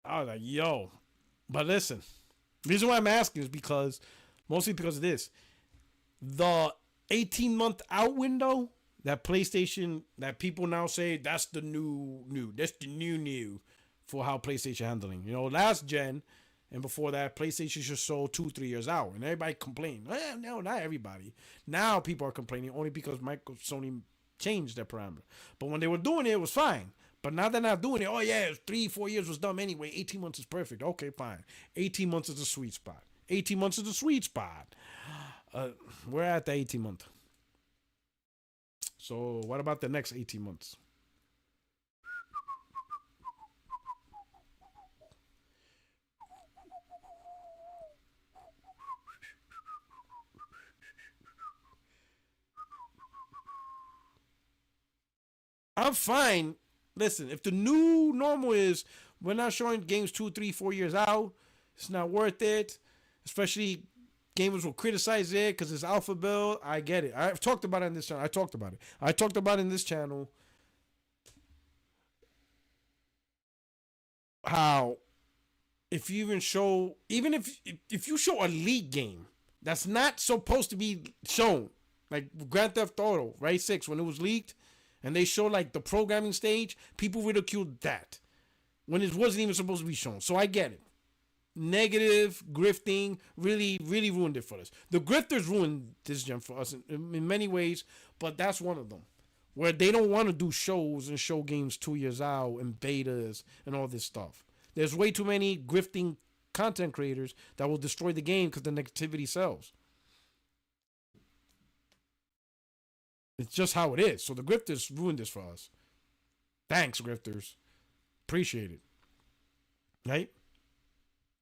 I was like, yo. But listen, the reason why I'm asking is mostly because of this. The 18-month out window that PlayStation, that people now say that's the new. That's the new for how PlayStation handling. You know, last gen and before that, PlayStation just sold 2-3 years out. And everybody complained. Well, no, not everybody. Now people are complaining only because Sony changed their parameter. But when they were doing it, it was fine. But now they're not doing it. Oh, yeah, 3-4 years was dumb anyway. 18 months is perfect. Okay, fine. 18 months is the sweet spot. 18 months is the sweet spot. We're at the 18 month. So what about the next 18 months? I'm fine. Listen, if the new normal is we're not showing games 2, 3, 4 years out, it's not worth it. Especially gamers will criticize it because it's alpha build. I get it. I've talked about it in this channel. I talked about it in this channel. How if you even if you show a league game that's not supposed to be shown, like Grand Theft Auto, right? 6, when it was leaked, and they show like the programming stage, people ridiculed that when it wasn't even supposed to be shown. So I get it. Negative grifting really ruined it for us. The grifters ruined this gen for us in many ways, but that's one of them where they don't want to do shows and show games 2 years out and betas and all this stuff. There's way too many grifting content creators that will destroy the game because the negativity sells. It's just how it is. So the grifters ruined this for us. Thanks, grifters. Appreciate it. Right?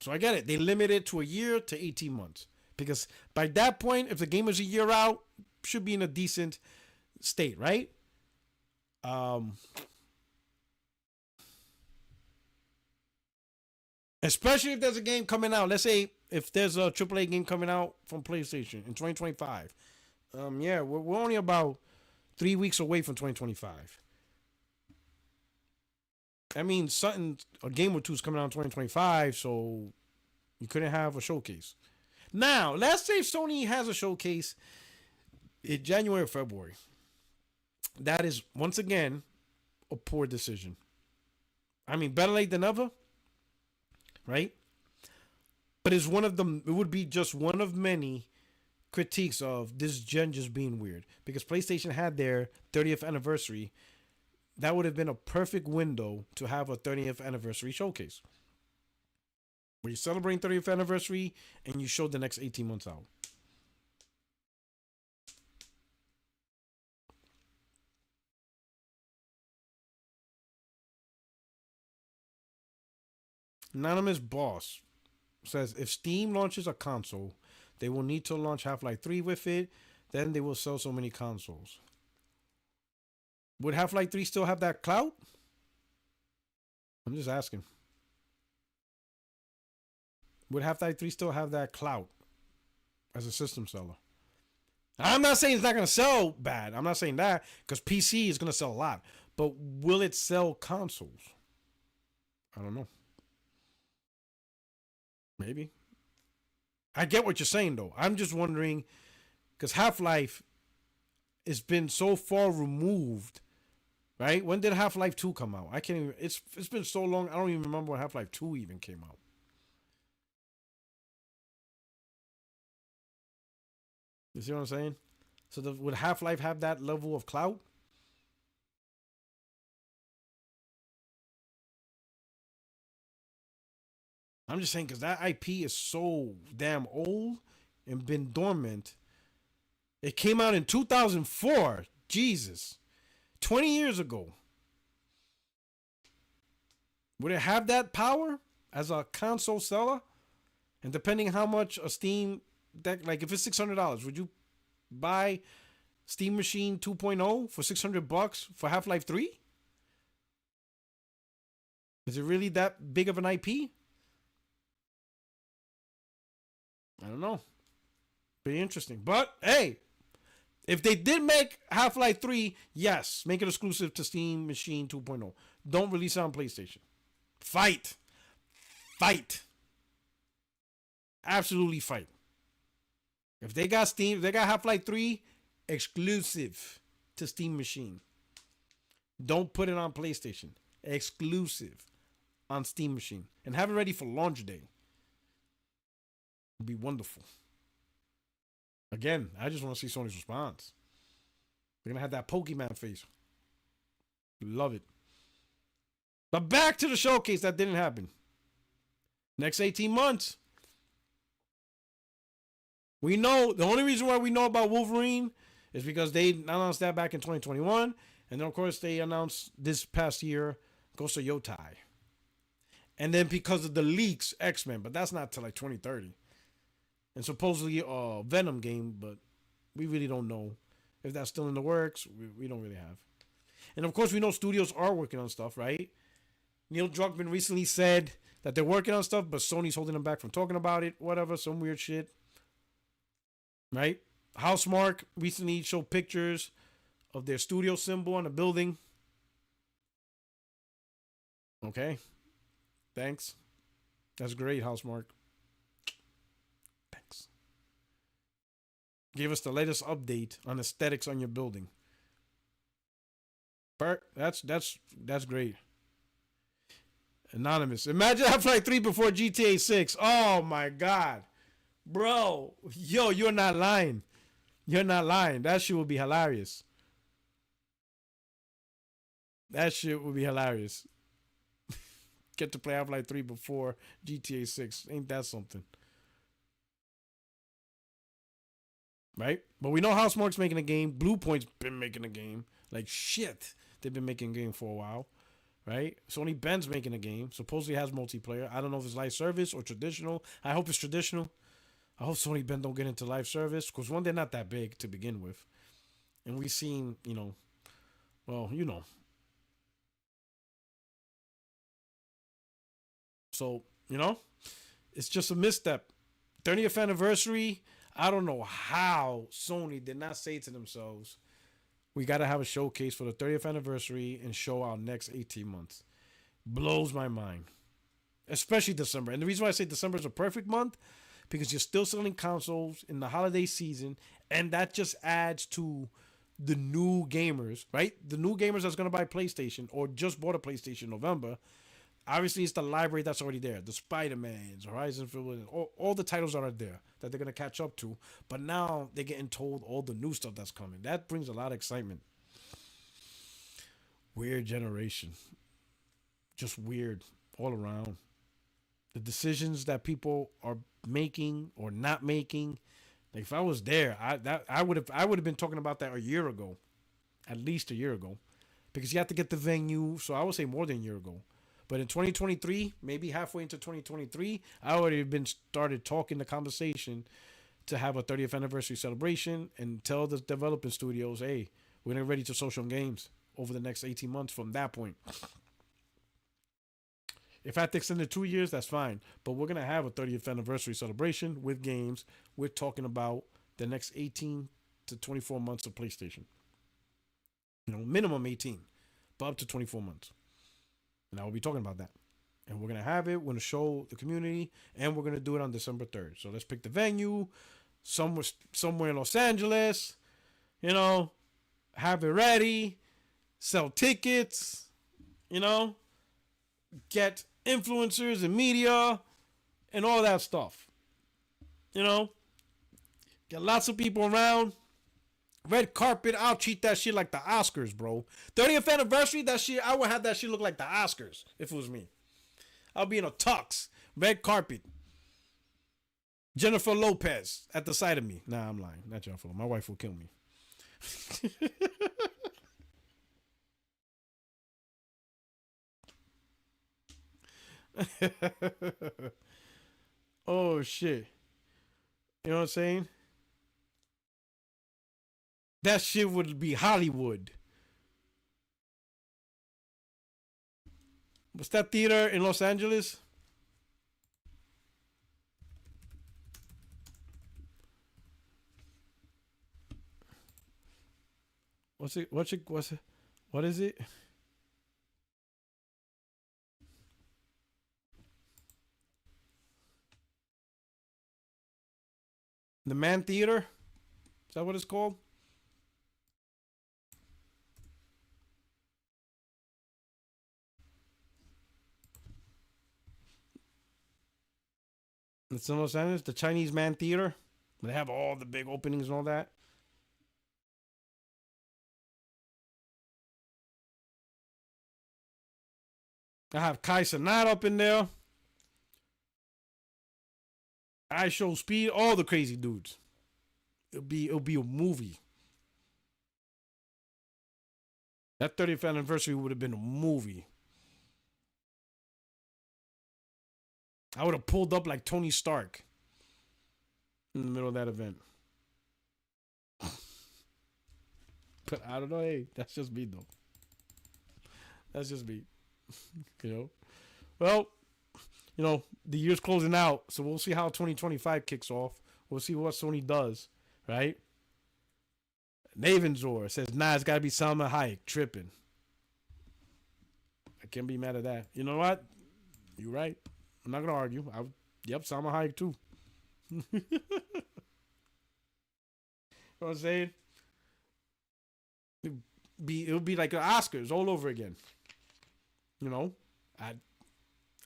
So I get it. They limit it to a year to 18 months. Because by that point, if the game is a year out, should be in a decent state, right? Especially if there's a game coming out. Let's say if there's a AAA game coming out from PlayStation in 2025. Yeah, we're only about 3 weeks away from 2025. I mean, a game or two is coming out in 2025, so you couldn't have a showcase. Now, let's say Sony has a showcase in January or February. That is once again a poor decision. I mean, better late than never, right? But it's one of them. It would be just one of many critiques of this gen just being weird because PlayStation had their 30th anniversary. That would have been a perfect window to have a 30th anniversary showcase where you celebrate 30th anniversary and you show the next 18 months out. Anonymous Boss says if Steam launches a console, they will need to launch Half-Life 3 with it. Then they will sell so many consoles. Would Half-Life 3 still have that clout? I'm just asking. Would Half-Life 3 still have that clout as a system seller? I'm not saying it's not going to sell bad. I'm not saying that because PC is going to sell a lot. But will it sell consoles? I don't know. Maybe. I get what you're saying, though. I'm just wondering because Half-Life has been so far removed, right? When did Half-Life 2 come out? I can't even. It's been so long. I don't even remember when Half-Life 2 even came out. You see what I'm saying? So would Half-Life have that level of clout? I'm just saying because that IP is so damn old and been dormant. It came out in 2004. Jesus. 20 years ago. Would it have that power as a console seller? And depending how much a Steam deck, like if it's $600, would you buy Steam Machine 2.0 for $600 for Half-Life 3? Is it really that big of an IP? I don't know. Pretty interesting. But hey, if they did make Half-Life 3, yes, make it exclusive to Steam Machine 2.0. Don't release it on PlayStation. Fight. Fight. Absolutely fight. If they got Steam, they got Half-Life 3 exclusive to Steam Machine. Don't put it on PlayStation. Exclusive on Steam Machine. And have it ready for launch day. It'd be wonderful. Again, I just want to see Sony's response. They're gonna have that Pokemon face. Love it. But back to the showcase that didn't happen. Next 18 months. We know the only reason why we know about Wolverine is because they announced that back in 2021. And then of course they announced this past year Ghost of Yotai. And then because of the leaks, X-Men, but that's not till like 2030. And supposedly a Venom game, but we really don't know if that's still in the works. We don't really have. And of course, we know studios are working on stuff, right? Neil Druckmann recently said that they're working on stuff, but Sony's holding them back from talking about it. Whatever, some weird shit. Right? Housemarque recently showed pictures of their studio symbol on the building. Okay. Thanks. That's great, Housemarque. Thanks. Give us the latest update on aesthetics on your building. That's great. Anonymous. Imagine Half-Life 3 before GTA 6. Oh my god. Bro. Yo, you're not lying. You're not lying. That shit would be hilarious. That shit would be hilarious. Get to play Half-Life 3 before GTA 6. Ain't that something? Right? But we know Housemarque's making a game. Bluepoint's been making a game. Like shit. They've been making a game for a while. Right? Sony Ben's making a game. Supposedly has multiplayer. I don't know if it's live service or traditional. I hope it's traditional. I hope Sony Ben don't get into live service. Because one, they're not that big to begin with. And we've seen, well, So, it's just a misstep. 30th anniversary. I don't know how Sony did not say to themselves, we got to have a showcase for the 30th anniversary and show our next 18 months. Blows my mind. Especially December. And the reason why I say December is a perfect month, because you're still selling consoles in the holiday season, and that just adds to the new gamers, right? The new gamers that's gonna buy PlayStation or just bought a PlayStation in November. Obviously, it's the library that's already there. The Spider-Mans, Horizon, all the titles that are there that they're gonna catch up to. But now they're getting told all the new stuff that's coming. That brings a lot of excitement. Weird generation, just weird all around. The decisions that people are making or not making. Like if I was there, I would have been talking about that a year ago, at least a year ago, because you have to get the venue. So I would say more than a year ago. But in 2023, maybe halfway into 2023, I already been started talking the conversation to have a 30th anniversary celebration and tell the developing studios, hey, we're getting ready to social games over the next 18 months from that point. If I have to extend it 2 years, that's fine. But we're gonna have a 30th anniversary celebration with games. We're talking about the next 18 to 24 months of PlayStation. Minimum 18, but up to 24 months. And I will be talking about that. And we're gonna have it. We're gonna show the community, and we're gonna do it on December 3rd. So let's pick the venue, somewhere in Los Angeles. Have it ready, sell tickets. Get influencers and media and all that stuff. Get lots of people around. Red carpet, I'll treat that shit like the Oscars, bro. 30th anniversary, that shit, I would have that shit look like the Oscars if it was me. I'll be in a tux, red carpet. Jennifer Lopez at the side of me. Nah, I'm lying. Not Jennifer. My wife will kill me. Oh shit. You know what I'm saying? That shit would be Hollywood. What's that theater in Los Angeles? What is it? The Man Theater? Is that what it's called? It's in Los Angeles, the Chinese Man Theater. They have all the big openings and all that. I have Kai Cenat up in there. I Show Speed, all the crazy dudes. It'll be a movie. That 30th anniversary would have been a movie. I would have pulled up like Tony Stark in the middle of that event. But I don't know. Hey, that's just me though. That's just me. you know. Well, the year's closing out, so we'll see how 2025 kicks off. We'll see what Sony does, right? Navanzor says, nah, it's got to be Salma Hayek tripping. I can't be mad at that. You know what? You're right. I'm not going to argue. Yep, Salma Hayek too. You know what I'm saying? It'll be like the Oscars all over again. I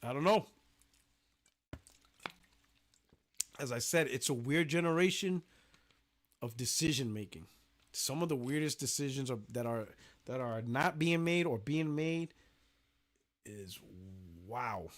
don't know. As I said, it's a weird generation of decision making. Some of the weirdest decisions that are not being made or being made is wow.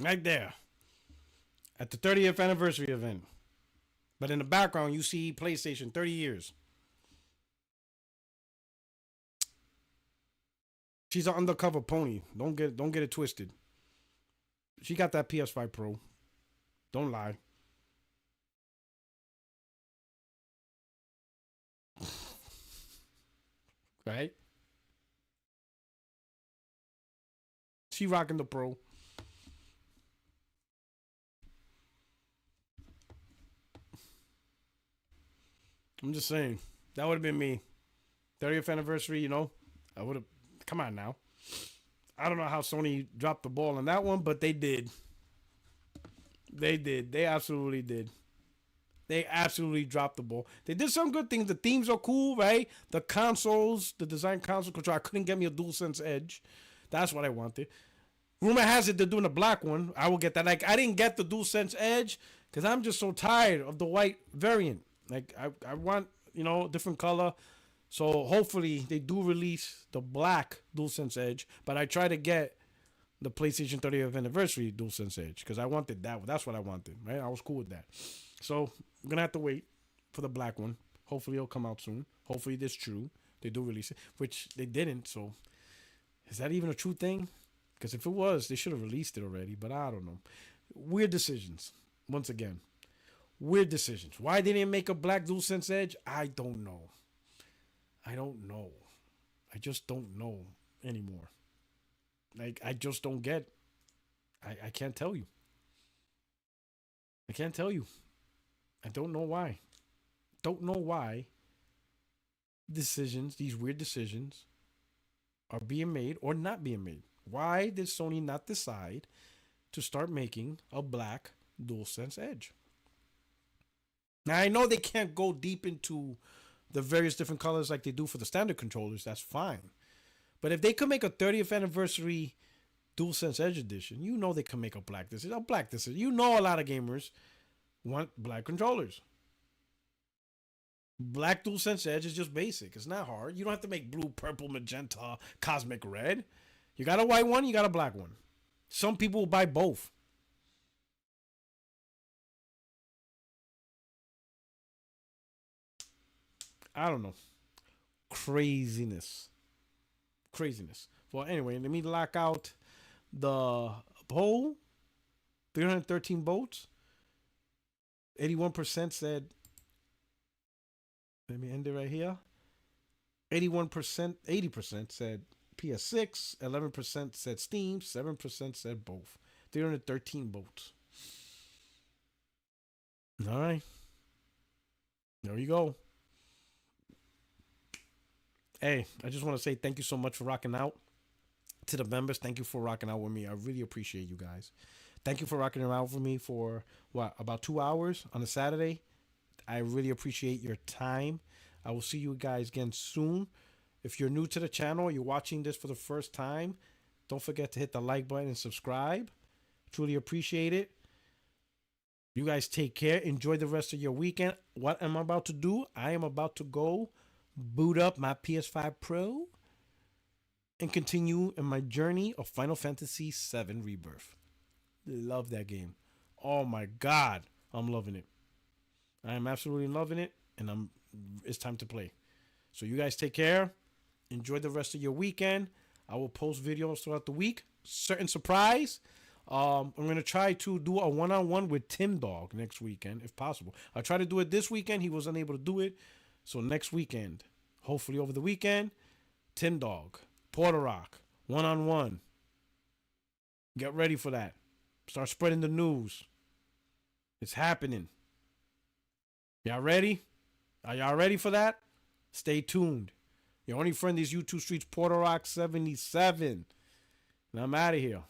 Right there at the 30th anniversary event. But in the background, you see PlayStation 30 years. She's an undercover pony. Don't get it twisted. She got that PS5 Pro. Don't lie. right? She rocking the Pro. I'm just saying that would have been me. 30th anniversary, you know, I would have. Come on now. I don't know how Sony dropped the ball on that one, but they did. They did. They absolutely did. They absolutely dropped the ball. They did some good things. The themes are cool, right? The consoles, the design console control. I couldn't get me a DualSense Edge. That's what I wanted. Rumor has it they're doing a black one. I will get that. Like, I didn't get the DualSense Edge because I'm just so tired of the white variant. Like, I want, you know, different color. So hopefully they do release the black DualSense Edge. But I try to get the PlayStation 30th anniversary DualSense Edge because I wanted that. That's what I wanted, right? I was cool with that. So I'm gonna have to wait for the black one. Hopefully it'll come out soon. Hopefully this true. They do release it, which they didn't. So is that even a true thing? Because if it was, they should have released it already. But I don't know. Weird decisions. Once again, weird decisions. Why they didn't make a black DualSense Edge? I don't know. I don't know. I just don't know anymore. Like, I just don't get. I can't tell you. I can't tell you. I don't know why. Don't know why decisions, these weird decisions, are being made or not being made. Why did Sony not decide to start making a black DualSense Edge? Now, I know they can't go deep into the various different colors like they do for the standard controllers. That's fine. But if they could make a 30th anniversary DualSense Edge edition, you know they can make a black decision. A black decision. You know a lot of gamers want black controllers. Black DualSense Edge is just basic. It's not hard. You don't have to make blue, purple, magenta, cosmic red. You got a white one, you got a black one. Some people will buy both. I don't know. Craziness. Craziness. Well, anyway, let me lock out the poll. 313 votes. 81% said, let me end it right here. 81%, 80% said PS6, 11% said Steam, 7% said both. 313 votes. All right. There you go. Hey, I just want to say thank you so much for rocking out. To the members, thank you for rocking out with me. I really appreciate you guys. Thank you for rocking around with me for what, about 2 hours on a Saturday. I really appreciate your time. I will see you guys again soon. If you're new to the channel, you're watching this for the first time, don't forget to hit the like button and subscribe. Truly appreciate it. You guys take care. Enjoy the rest of your weekend. What am I about to do? I am about to go boot up my PS5 Pro and continue in my journey of Final Fantasy VII Rebirth. Love that game. Oh my God. I'm loving it. I am absolutely loving it, and it's time to play. So you guys take care. Enjoy the rest of your weekend. I will post videos throughout the week. Certain surprise. I'm going to try to do a one-on-one with Tim Dog next weekend, if possible. I tried to do it this weekend. He was unable to do it. So next weekend, hopefully over the weekend, Tim Dog, Porter Rock, one-on-one. Get ready for that. Start spreading the news. It's happening. Y'all ready? Are y'all ready for that? Stay tuned. Your only friend is YouTube Streets Porter Rock 77. And I'm out of here.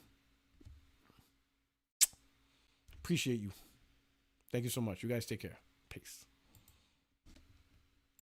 Appreciate you. Thank you so much. You guys take care. Peace.